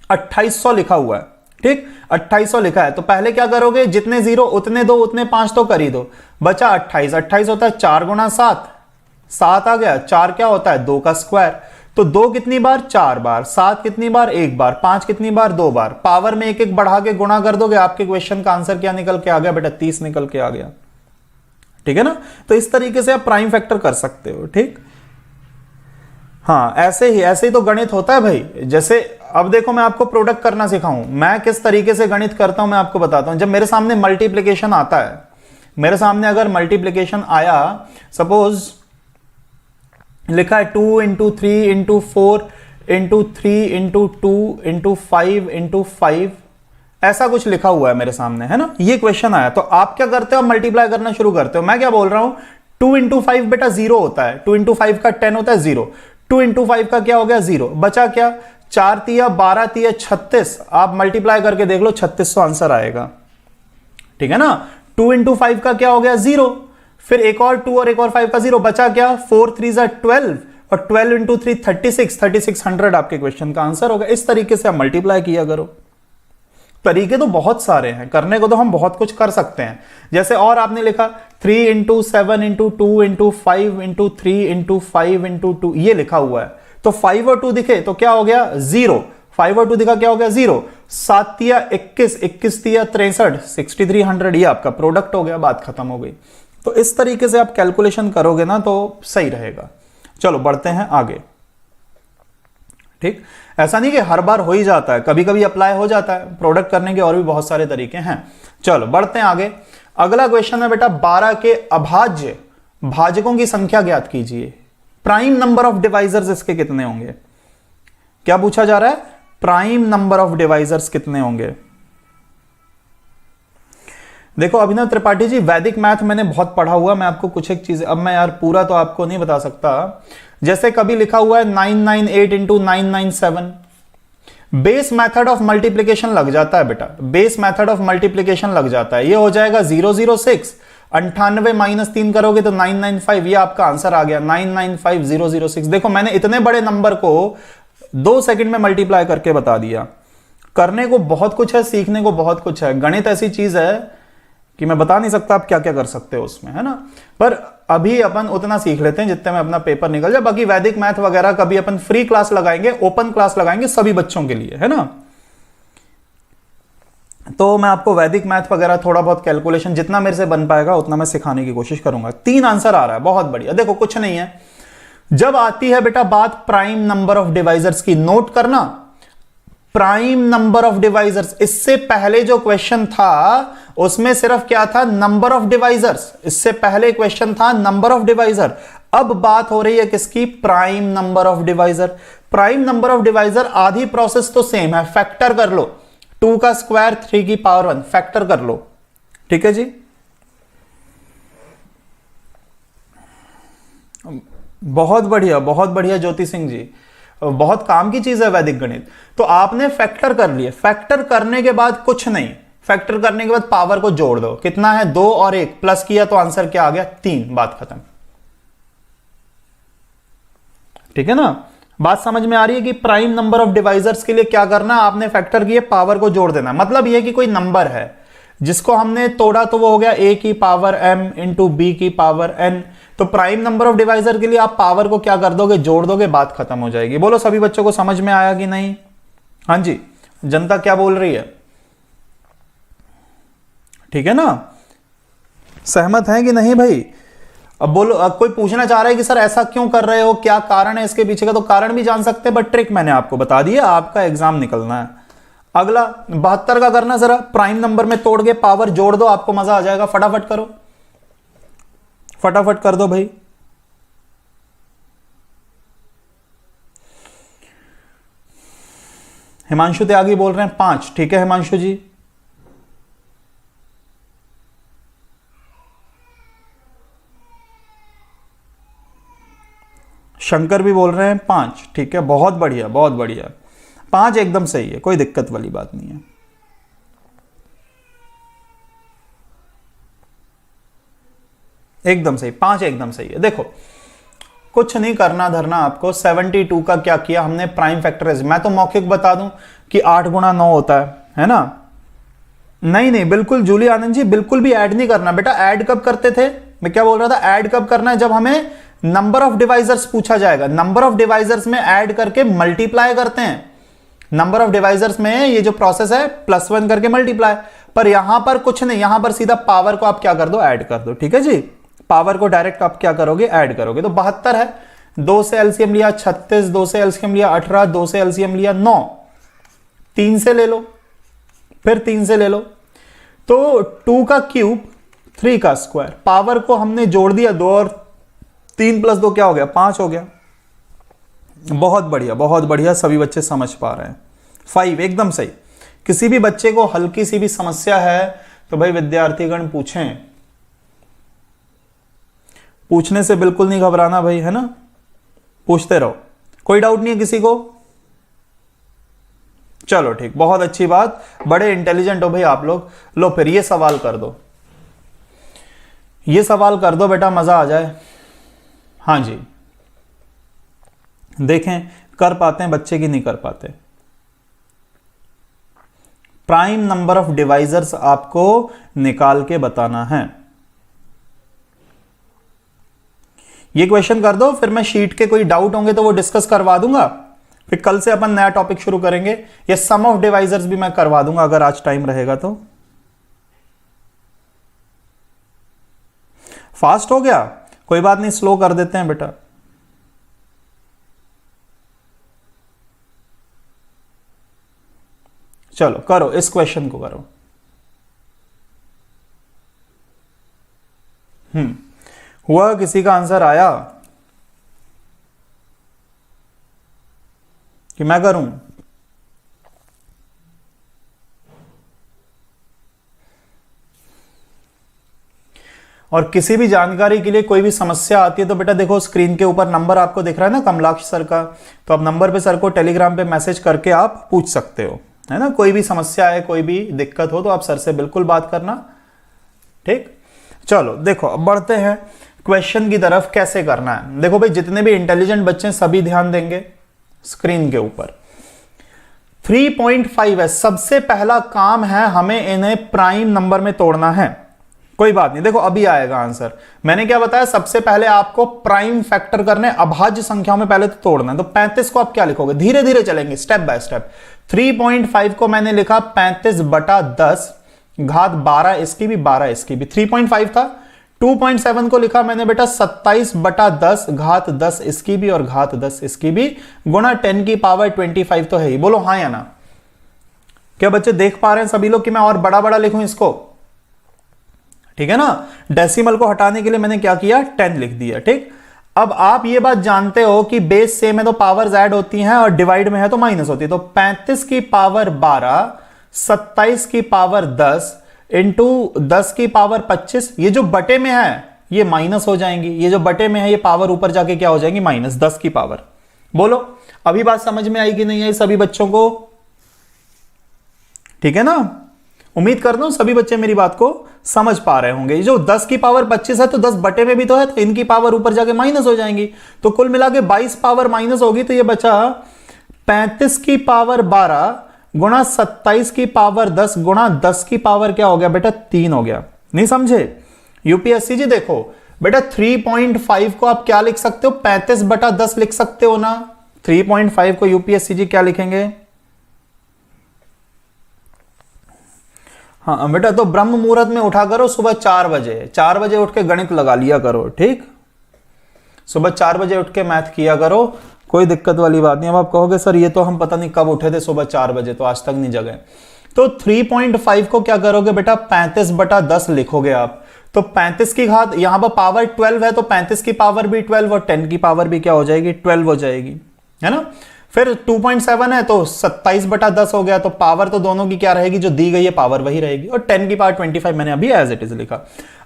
Speaker 2: 2800 लिखा हुआ है, ठीक। 2800 लिखा है तो पहले क्या करोगे, जितने जीरो उतने 2 उतने 5 तो कर ही दो। बचा 28, 28 होता है 4 × 7, 7 आ गया। 4 क्या होता है, 2 का स्क्वायर। तो 2 कितनी बार, 4 बार। 7 कितनी बार, 1 बार। 5 कितनी बार, 2 बार। पावर में एक एक बढ़ा के गुणा कर दोगे, आपके क्वेश्चन का आंसर क्या निकल के आ गया बेटा, 30 निकल के आ गया, ठीक है ना। तो इस तरीके से आप प्राइम फैक्टर कर सकते हो, ठीक। हाँ ऐसे ही तो गणित होता है भाई। जैसे अब देखो मैं आपको प्रोडक्ट करना सिखाऊं, मैं किस तरीके से गणित करता हूं मैं आपको बताता हूं। जब मेरे सामने मल्टीप्लिकेशन आता है, मेरे सामने अगर मल्टीप्लिकेशन आया, सपोज लिखा है 2 × 3 × 4 × 3 × 2 × 5 × 5, ऐसा कुछ लिखा हुआ है मेरे सामने, है ना। ये क्वेश्चन आया तो आप क्या करते हो, मल्टीप्लाई करना शुरू करते हो। मैं क्या बोल रहा हूं, 2 × 5 बेटा 0 होता है, 2 × 5 का 10 होता है 0, 2 × 5 का क्या हो गया 0। बचा क्या, 4 तिया 12 तिया 36, आप मल्टीप्लाई करके देख लो 3600 आंसर आएगा, ठीक है ना। 2 × 5 का क्या हो गया 0, फिर एक और 2 और एक और 5 का 0, बचा क्या 4 3 12 और 12 × 3 36, 3600 आपके क्वेश्चन का आंसर होगा। इस तरीके से आप मल्टीप्लाई किया करो। तरीके तो बहुत सारे हैं करने को, तो हम बहुत कुछ कर सकते हैं। जैसे और आपने लिखा 3 × 7 × 2 × 5 × 3 × 5 × 2, ये लिखा हुआ है। तो 5 और 2 दिखे तो क्या हो गया 0, 5 और 2 दिखा क्या हो गया 0। 7 तिया 21, 21 तिया 63, 6300, ये आपका प्रोडक्ट हो गया, बात खत्म हो गई। तो इस तरीके से आप कैलकुलेशन करोगे ना तो सही रहेगा। चलो बढ़ते हैं आगे। ठीक, ऐसा नहीं कि हर बार हो ही जाता है, कभी कभी अप्लाई हो जाता है। प्रोडक्ट करने के और भी बहुत सारे तरीके हैं। चलो बढ़ते हैं आगे। अगला क्वेश्चन है बेटा 12 के अभाज्य भाजकों की संख्या ज्ञात कीजिए। प्राइम नंबर ऑफ डिवाइजर्स इसके कितने होंगे? क्या पूछा जा रहा है? प्राइम नंबर ऑफ डिवाइजर्स कितने होंगे? देखो अभिनव त्रिपाठी जी, वैदिक मैथ मैंने बहुत पढ़ा हुआ, मैं आपको कुछ एक चीज, अब मैं यार पूरा तो आपको नहीं बता सकता। जैसे कभी लिखा हुआ है 998 into 997, base method of multiplication लग जाता है बेटा, बेस मेथड ऑफ मल्टीप्लीकेशन लग जाता है। ये हो जाएगा 006, 98 माइनस 3 करोगे तो 995, ये आपका आंसर आ गया 995006। देखो मैंने इतने बड़े नंबर को 2 सेकंड में मल्टीप्लाई करके बता दिया। करने को बहुत कुछ है, सीखने को बहुत कुछ है। गणित ऐसी चीज है कि मैं बता नहीं सकता आप क्या क्या कर सकते हो उसमें, है ना। पर अभी अपन उतना सीख लेते हैं जितने में अपना पेपर निकल जाए। बाकी वैदिक मैथ वगैरह कभी अपन फ्री क्लास लगाएंगे, ओपन क्लास लगाएंगे सभी बच्चों के लिए, है ना। तो मैं आपको वैदिक मैथ वगैरह थोड़ा बहुत कैलकुलेशन जितना मेरे से बन पाएगा उतना मैं सिखाने की कोशिश करूंगा। 3 आंसर आ रहा है, बहुत बढ़िया। देखो कुछ नहीं है, जब आती है बेटा बात प्राइम नंबर ऑफ डिवाइजर्स की, नोट करना प्राइम नंबर ऑफ डिवाइजर्स। इससे पहले जो क्वेश्चन था उसमें सिर्फ क्या था? Number of divisors. इससे पहले क्वेश्चन था नंबर ऑफ डिवाइजर, अब बात हो रही है किसकी? Prime number of divisor. Prime number of divisor आधी प्रोसेस तो सेम है, फैक्टर कर लो, 2 का स्क्वायर 3 की पावर 1, फैक्टर कर लो। ठीक है जी, बहुत बढ़िया, बहुत बढ़िया ज्योति सिंह जी, बहुत काम की चीज है वैदिक गणित। तो आपने फैक्टर कर लिए, फैक्टर करने के बाद कुछ नहीं, फैक्टर करने के बाद पावर को जोड़ दो। कितना है? 2 और 1 प्लस किया तो आंसर क्या आ गया? 3, बात खत्म। ठीक है ना, बात समझ में आ रही है कि प्राइम नंबर ऑफ डिवाइजर्स के लिए क्या करना? आपने फैक्टर किए, पावर को जोड़ देना। मतलब यह कि कोई नंबर है जिसको हमने तोड़ा तो वो हो गया a की पावर m इंटू b की पावर n। तो प्राइम नंबर ऑफ डिवाइजर के लिए आप पावर को क्या कर दोगे? जोड़ दोगे, बात खत्म हो जाएगी। बोलो सभी बच्चों को समझ में आया कि नहीं? हाँ जी, जनता क्या बोल रही है? ठीक है ना, सहमत है कि नहीं भाई? अब बोलो, अब कोई पूछना चाह रहा है कि सर ऐसा क्यों कर रहे हो, क्या कारण है इसके पीछे का? तो कारण भी जान सकते हैं, बट ट्रिक मैंने आपको बता दी है, आपका एग्जाम निकलना है। अगला 72 का करना, जरा प्राइम नंबर में तोड़ के पावर जोड़ दो, आपको मजा आ जाएगा। फटाफट करो, फटाफट कर दो भाई। हिमांशु त्यागी बोल रहे हैं 5। ठीक है हिमांशु जी, शंकर भी बोल रहे हैं 5। ठीक है, बहुत बढ़िया, बहुत बढ़िया। 5 एकदम सही है, कोई दिक्कत वाली बात नहीं है। एकदम सही, 5 एकदम सही है। देखो कुछ नहीं करना धरना आपको। 72 का क्या किया हमने? Prime factorize. मैं तो मौखिक बता दूं कि 8 गुणा 9 होता है ना। नहीं नहीं, बिल्कुल जूली आनंद जी, बिल्कुल भी ऐड नहीं करना बेटा। ऐड कब करते थे? मैं क्या बोल रहा था? ऐड कब करना है? जब हमें नंबर ऑफ डिवाइजर्स पूछा जाएगा। नंबर ऑफ डिवाइजर्स में ऐड करके मल्टीप्लाई करते हैं। नंबर ऑफ डिवाइजर्स में ये जो प्रोसेस है +1 करके मल्टीप्लाई। पर यहां पर कुछ नहीं, यहां पर सीधा पावर को आप क्या कर दो? ऐड कर दो। ठीक है जी, पावर को डायरेक्ट आप क्या करोगे? ऐड करोगे। तो 72 है, 2 से एलसीएम लिया 36, 2 से एलसीएम लिया 18, 2 से एलसीएम लिया 9, 3 से ले लो, फिर 3 से ले लो। तो 2 का क्यूब 3 का स्क्वायर, पावर को हमने जोड़ दिया 2 और 3 + 2 क्या हो गया? 5 हो गया। बहुत बढ़िया, बहुत बढ़िया, सभी बच्चे समझ पा रहे हैं। 5 एकदम सही। किसी भी बच्चे को हल्की सी भी समस्या है तो भाई विद्यार्थीगण पूछें, पूछने से बिल्कुल नहीं घबराना भाई, है ना। पूछते रहो, कोई डाउट नहीं है किसी को? चलो ठीक, बहुत अच्छी बात, बड़े इंटेलिजेंट हो भाई आप लोग। लो फिर ये सवाल कर दो, ये सवाल कर दो बेटा, मजा आ जाए। हाँ जी, देखें कर पाते हैं बच्चे की नहीं कर पाते। प्राइम नंबर ऑफ डिवाइजर्स आपको निकाल के बताना है। ये क्वेश्चन कर दो, फिर मैं शीट के कोई डाउट होंगे तो वो डिस्कस करवा दूंगा, फिर कल से अपन नया टॉपिक शुरू करेंगे। ये सम ऑफ डिवाइजर्स भी मैं करवा दूंगा अगर आज टाइम रहेगा तो। फास्ट हो गया, कोई बात नहीं, स्लो कर देते हैं बेटा। चलो करो, इस क्वेश्चन को करो। हुआ, किसी का आंसर आया कि मैं करूं? और किसी भी जानकारी के लिए कोई भी समस्या आती है तो बेटा देखो, स्क्रीन के ऊपर नंबर आपको दिख रहा है ना, कमलाक्ष सर का, तो आप नंबर पे सर को टेलीग्राम पे मैसेज करके आप पूछ सकते हो, है ना। कोई भी समस्या है, कोई भी दिक्कत हो तो आप सर से बिल्कुल बात करना, ठीक। चलो देखो, अब बढ़ते हैं क्वेश्चन की तरफ। कैसे करना है देखो भाई, जितने भी इंटेलिजेंट बच्चे हैं सभी ध्यान देंगे स्क्रीन के ऊपर। 3.5 है, सबसे पहला काम है हमें इन्हें प्राइम नंबर में तोड़ना है। कोई बात नहीं, देखो अभी आएगा आंसर। मैंने क्या बताया, सबसे पहले आपको प्राइम फैक्टर करने, अभाज्य संख्याओं में पहले तो तोड़ना है। तो 35 को आप क्या लिखोगे, धीरे धीरे चलेंगे स्टेप बाय स्टेप। 3.5 को मैंने लिखा 35/10 घात 12, इसकी भी 12 इसकी भी, 3.5 था। 2.7 को लिखा मैंने बेटा 27/10 घात 10 इसकी भी और घात 10 इसकी भी, गुणा 10 की पावर 25 तो है ही। बोलो हाँ या ना। क्या बच्चे देख पा रहे हैं सभी लोग कि मैं और बड़ा बड़ा लिखूं इसको? ठीक है ना। डेसिमल को हटाने के लिए मैंने क्या किया, 10 लिख दिया, ठीक। अब आप ये बात जानते हो कि बेस सेम है तो पावर्स ऐड होती हैं और डिवाइड में है तो माइनस होती है। तो 35 की पावर 12, 27 की पावर 10 इंटू 10 की पावर 25, ये जो बटे में है ये माइनस हो जाएंगी, ये जो बटे में है ये पावर ऊपर जाके क्या हो जाएंगी, माइनस 10 की पावर। बोलो अभी बात समझ में आई कि नहीं आई सभी बच्चों को? ठीक है ना। उम्मीद करता हूं सभी बच्चे मेरी बात को समझ पा रहे होंगे। जो 10 की पावर 25 है तो 10 बटे में भी तो है, तो इनकी पावर ऊपर जाके माइनस हो जाएंगी। तो कुल मिला के 22 पावर माइनस होगी, तो ये बचा 35 की पावर 12 गुणा 27 की पावर 10 गुणा 10 की पावर क्या हो गया बेटा, 3 हो गया। नहीं समझे यूपीएससी जी? देखो बेटा 3.5 को आप क्या लिख सकते हो, 35/10 लिख सकते हो ना। 3.5 को यूपीएससी जी क्या लिखेंगे? हाँ बेटा, तो ब्रह्म मुहूर्त में उठा करो सुबह 4 बजे, 4 बजे उठ के गणित लगा लिया करो, ठीक। सुबह 4 बजे उठ के मैथ किया करो, कोई दिक्कत वाली बात नहीं। अब आप कहोगे सर ये तो हम पता नहीं कब उठे थे सुबह 4 बजे, तो आज तक नहीं जगे। तो 3.5 को क्या करोगे बेटा, 35/10 लिखोगे आप। तो 35 की घात, यहां पर पावर 12 है तो 35 की पावर भी 12 और 10 की पावर भी क्या हो जाएगी, 12 हो जाएगी, है ना। फिर 2.7 है तो 27/10 हो गया, तो पावर तो दोनों की क्या रहेगी, जो दी गई है पावर वही रहेगी। और 10 की पावर 25 मैंने अभी एज इट इज लिखा।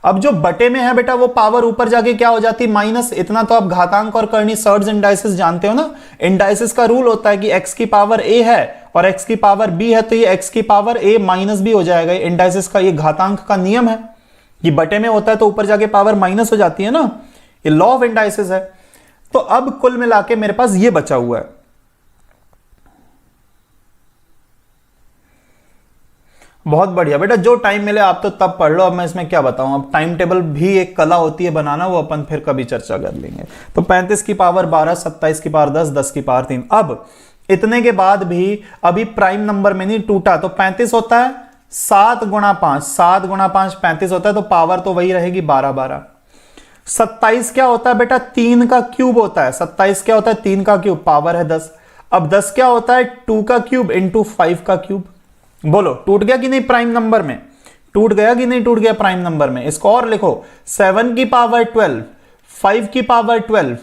Speaker 2: अब जो बटे में है बेटा वो पावर ऊपर जाके क्या हो जाती है, माइनस। इतना तो आप घातांक और करनी सर्ड्स इंडाइसिस जानते हो ना। इंडाइसिस का रूल होता है कि x की पावर a है और x की पावर b है, तो ये x की पावर a माइनस b हो जाएगा। इंडाइसिस का ये घातांक का नियम है, ये बटे में होता है तो ऊपर जाके पावर माइनस हो जाती है ना, ये लॉ ऑफ इंडाइसिस है। तो अब कुल मिला के मेरे पास ये बचा हुआ है। बहुत बढ़िया बेटा, जो टाइम मिले आप तो तब पढ़ लो। अब मैं इसमें क्या बताऊं, अब टाइम टेबल भी एक कला होती है बनाना, वो अपन फिर कभी चर्चा कर लेंगे। तो 35 की पावर 12, 27 की पावर 10, 10 की पावर 3। अब इतने के बाद भी अभी प्राइम नंबर में नहीं टूटा, तो 35 होता है 7 गुणा 5, 7 गुणा 5 35 होता है, तो पावर तो वही रहेगी 12 12। 27 क्या होता है बेटा, 3 का क्यूब होता है। 27 क्या होता है, 3 का क्यूब, पावर है 10। अब 10 क्या होता है, 2 का क्यूब इंटू 5 का क्यूब। बोलो टूट गया कि नहीं प्राइम नंबर में, टूट गया कि नहीं टूट गया प्राइम नंबर में। इसको और लिखो, 7 की पावर 12, 5 की पावर 12,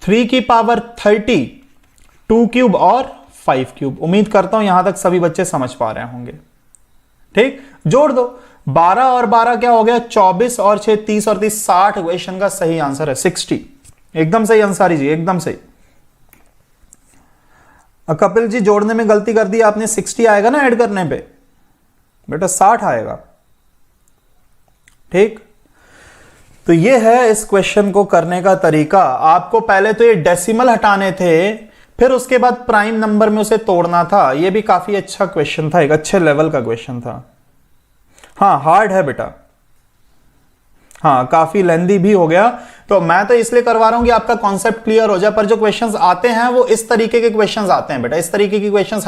Speaker 2: 3 की पावर 30, 2 क्यूब और 5 क्यूब। उम्मीद करता हूं यहां तक सभी बच्चे समझ पा रहे होंगे, ठीक। जोड़ दो, 12 और 12 क्या हो गया, 24 और 6 30 और 30 60। क्वेश्चन का सही आंसर है 60। एकदम सही अंसारी जी, एकदम सही। कपिल जी जोड़ने में गलती कर दी आपने, 60 आएगा ना ऐड करने पे बेटा, 60 आएगा, ठीक। तो ये है इस क्वेश्चन को करने का तरीका। आपको पहले तो ये डेसिमल हटाने थे, फिर उसके बाद प्राइम नंबर में उसे तोड़ना था। ये भी काफी अच्छा क्वेश्चन था, एक अच्छे लेवल का क्वेश्चन था। हाँ हार्ड है बेटा, हाँ, काफी लेंदी भी हो गया, तो मैं तो इसलिए करवा रहा हूं कि आपका कॉन्सेप्ट क्लियर हो जाए। पर जो क्वेश्चंस आते हैं वो इस तरीके के क्वेश्चंस आते हैं बेटा, इस तरीके के क्वेश्चंस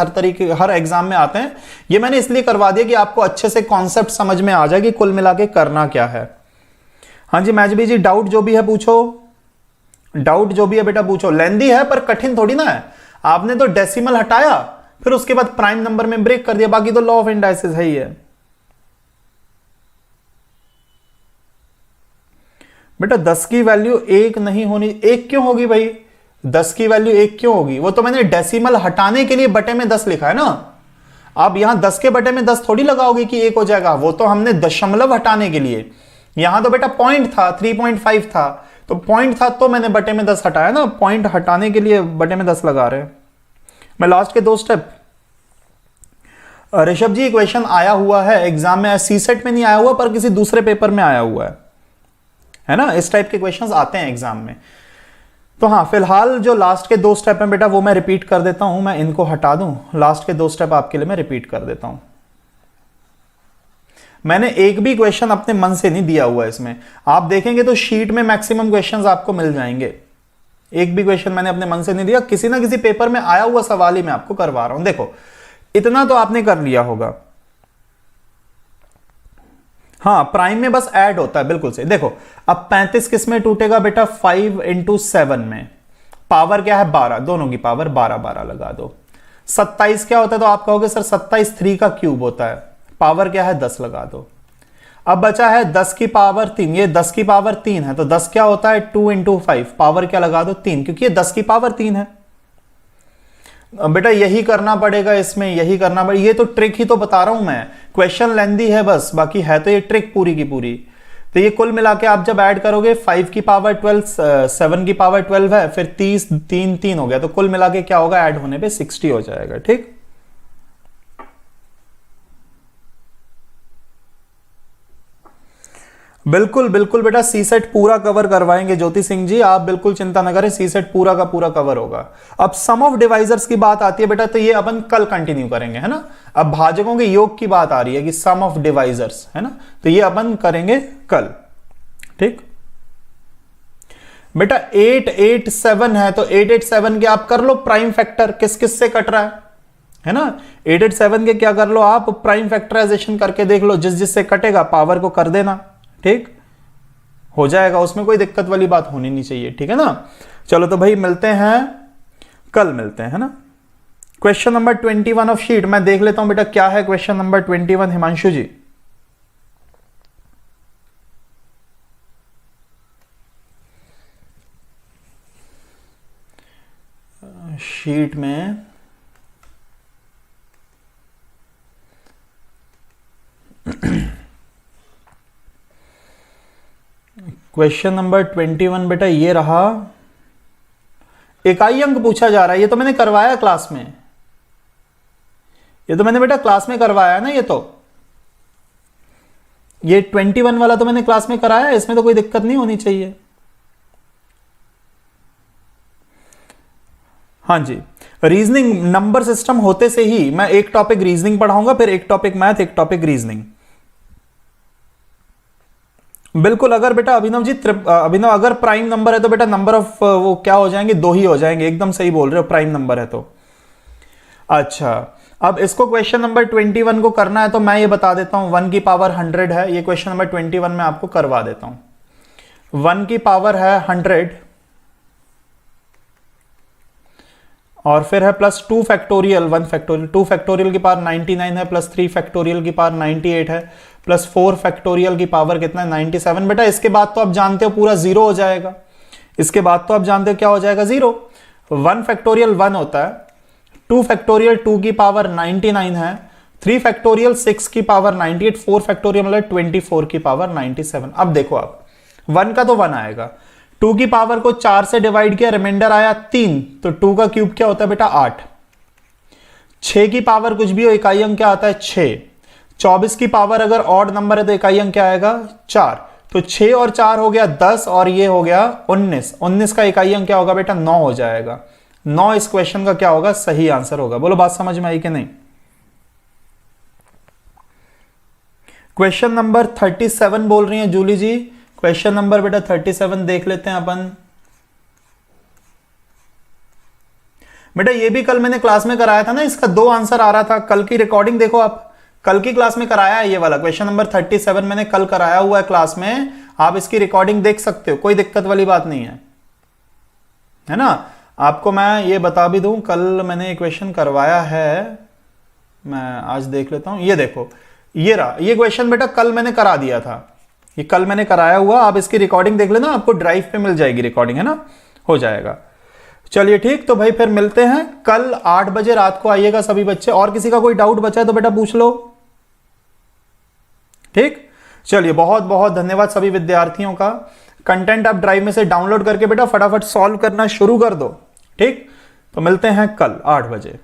Speaker 2: हर एग्जाम में आते हैं। ये मैंने इसलिए करवा दिया कि आपको अच्छे से कॉन्सेप्ट समझ में आ जाए कि कुल मिला के करना क्या है। हाँ जी मैजबी जी, डाउट जो भी है पूछो, डाउट जो भी है बेटा पूछो। लेंदी है पर कठिन थोड़ी ना है, आपने तो डेसिमल हटाया फिर उसके बाद प्राइम नंबर में ब्रेक कर दिया, बाकी तो लॉ ऑफ इंडाइसिस है ही है बेटा। 10 की वैल्यू 1 नहीं होनी, 1 क्यों होगी भाई? 10 की वैल्यू 1 क्यों होगी? वो तो मैंने डेसिमल हटाने के लिए बटे में 10 लिखा है ना। आप यहां 10 के बटे में 10 थोड़ी लगाओगे कि 1 हो जाएगा, वो तो हमने दशमलव हटाने के लिए। यहां तो बेटा पॉइंट था, 3.5 था, तो पॉइंट था तो मैंने बटे में 10 हटाया ना, पॉइंट हटाने के लिए बटे में 10 लगा रहे हैं। मैं लास्ट के 2 स्टेप, ऋषभ जी क्वेश्चन आया हुआ है एग्जाम में, सी सेट में नहीं आया हुआ पर किसी दूसरे पेपर में आया हुआ है ना, इस टाइप के क्वेश्चंस आते हैं एग्जाम में। तो हाँ, फिलहाल जो लास्ट के 2 स्टेप हैं बेटा वो मैं रिपीट कर देता हूं, मैं इनको हटा दूं, लास्ट के 2 स्टेप आपके लिए मैं रिपीट कर देता हूं। मैंने एक भी क्वेश्चन अपने मन से नहीं दिया हुआ इसमें, आप देखेंगे तो शीट में मैक्सिमम क्वेश्चंस आपको मिल जाएंगे। एक भी क्वेश्चन मैंने अपने मन से नहीं दिया, किसी ना किसी पेपर में आया हुआ सवाल ही मैं आपको करवा रहा हूं। देखो इतना तो आपने कर लिया होगा। हाँ, प्राइम में बस ऐड होता है, बिल्कुल सही। देखो अब 35 किस में टूटेगा बेटा? 5 × 7 में। पावर क्या है? 12, दोनों की पावर 12 12 लगा दो। 27 क्या होता है? तो आप कहोगे सर 27 3 का क्यूब होता है, पावर क्या है? 10 लगा दो। अब बचा है 10 की पावर 3, ये 10 की पावर 3 है, तो 10 क्या होता है? 2 × 5, पावर क्या लगा दो? 3, क्योंकि ये 10 की पावर 3 है। बेटा यही करना पड़ेगा इसमें, यही करना पड़ेगा, ये तो ट्रिक ही तो बता रहा हूं मैं, क्वेश्चन लेंदी है बस, बाकी है तो ये ट्रिक पूरी की पूरी। तो ये कुल मिला के आप जब ऐड करोगे 5 की पावर 12, 7 की पावर 12 है, फिर 30 3 3 हो गया, तो कुल मिला के क्या होगा? ऐड होने पे 60 हो जाएगा। ठीक, बिल्कुल बिल्कुल बेटा, सी सेट पूरा कवर करवाएंगे ज्योति सिंह जी, आप बिल्कुल चिंता न करें, सी सेट पूरा का पूरा कवर होगा। अब सम ऑफ डिवाइजर्स की बात आती है बेटा, तो ये अपन कल कंटिन्यू करेंगे, है ना। अब भाजकों के योग की बात आ रही है कि सम ऑफ डिवाइजर्स, है ना, तो ये अपन करेंगे कल। ठीक बेटा, 887 है, तो 887 के आप कर लो प्राइम फैक्टर, किस किस से कट रहा है ना। 887 के क्या कर लो आप? प्राइम फैक्टराइजेशन करके देख लो, जिस जिससे कटेगा पावर को कर देना। ठीक हो जाएगा, उसमें कोई दिक्कत वाली बात होनी नहीं चाहिए, ठीक है ना। चलो तो भाई मिलते हैं कल, मिलते हैं, है ना। क्वेश्चन नंबर 21 ऑफ शीट मैं देख लेता हूं बेटा, क्या है क्वेश्चन नंबर 21 हिमांशु जी? शीट में क्वेश्चन नंबर 21 बेटा ये रहा, इकाई अंक पूछा जा रहा है। ये तो मैंने करवाया क्लास में, ये तो मैंने बेटा क्लास में करवाया ना। ये 21 वाला तो मैंने क्लास में कराया, इसमें तो कोई दिक्कत नहीं होनी चाहिए। हाँ जी, रीजनिंग नंबर सिस्टम होते से ही मैं एक टॉपिक रीजनिंग पढ़ाऊंगा, फिर एक टॉपिक मैथ, एक टॉपिक रीजनिंग। बिल्कुल, अगर बेटा अभिनव जी अभिनव अगर प्राइम नंबर है तो बेटा नंबर ऑफ वो क्या हो जाएंगे? 2 ही हो जाएंगे, एकदम सही बोल रहे हो, प्राइम नंबर है तो। अच्छा, अब इसको क्वेश्चन नंबर 21 को करना है, तो मैं ये बता देता हूं, 1 की पावर 100 है, ये क्वेश्चन नंबर 21 में आपको करवा देता हूं। 1 की पावर है 100 और फिर है प्लस 2 फैक्टोरियल, 1 फैक्टोरियल, 2 फैक्टोरियल की पावर 99 है, प्लस 3 फैक्टोरियल की पावर 98 है, प्लस 4 फैक्टोरियल की पावर कितना है? 97। बेटा इसके बाद तो आप जानते हो पूरा 0 हो जाएगा, इसके बाद तो आप जानते हो क्या हो जाएगा? 0। 1 फैक्टोरियल 1 होता है, 2 फैक्टोरियल 2 की पावर 99 है, 3 फैक्टोरियल 6 की पावर 98, 4 फैक्टोरियल मतलब 24 की पावर 97। अब देखो आप 1 का तो 1 आएगा, 2 की पावर को 4 से डिवाइड किया, रिमाइंडर आया 3, तो 2 का क्यूब क्या होता है बेटा? 8। 6 की पावर कुछ भी हो, इकाई अंक क्या आता है? 6। 24 की पावर अगर ऑड नंबर है तो इकाई अंक क्या आएगा? 4। तो 6 और 4 हो गया 10 और ये हो गया 19। 19 का इकाई अंक क्या होगा बेटा? 9 हो जाएगा। 9 इस क्वेश्चन का क्या होगा? सही आंसर होगा। बोलो बात समझ में आई कि नहीं? क्वेश्चन नंबर 37 बोल रही है जूली जी, क्वेश्चन नंबर बेटा 37 देख लेते हैं अपन। बेटा ये भी कल मैंने क्लास में कराया था ना, इसका 2 आंसर आ रहा था। कल की रिकॉर्डिंग देखो आप, कल की क्लास में कराया है ये वाला क्वेश्चन नंबर 37 मैंने कल कराया हुआ है क्लास में। आप इसकी रिकॉर्डिंग देख सकते हो, कोई दिक्कत वाली बात नहीं है ना। आपको मैं ये बता भी दूं, कल मैंने ये क्वेश्चन करवाया है, मैं आज देख लेता हूं। ये देखो, ये रहा ये क्वेश्चन बेटा, कल मैंने करा दिया था, ये कल मैंने कराया हुआ। आप इसकी रिकॉर्डिंग देख लेना, आपको ड्राइव पे मिल जाएगी रिकॉर्डिंग, है ना, हो जाएगा। चलिए ठीक, तो भाई फिर मिलते हैं कल 8 बजे रात को आइएगा सभी बच्चे। और किसी का कोई डाउट बचा है तो बेटा पूछ लो, ठीक। चलिए बहुत बहुत धन्यवाद सभी विद्यार्थियों का। कंटेंट आप ड्राइव में से डाउनलोड करके बेटा फटाफट सॉल्व करना शुरू कर दो, ठीक। तो मिलते हैं कल 8 बजे।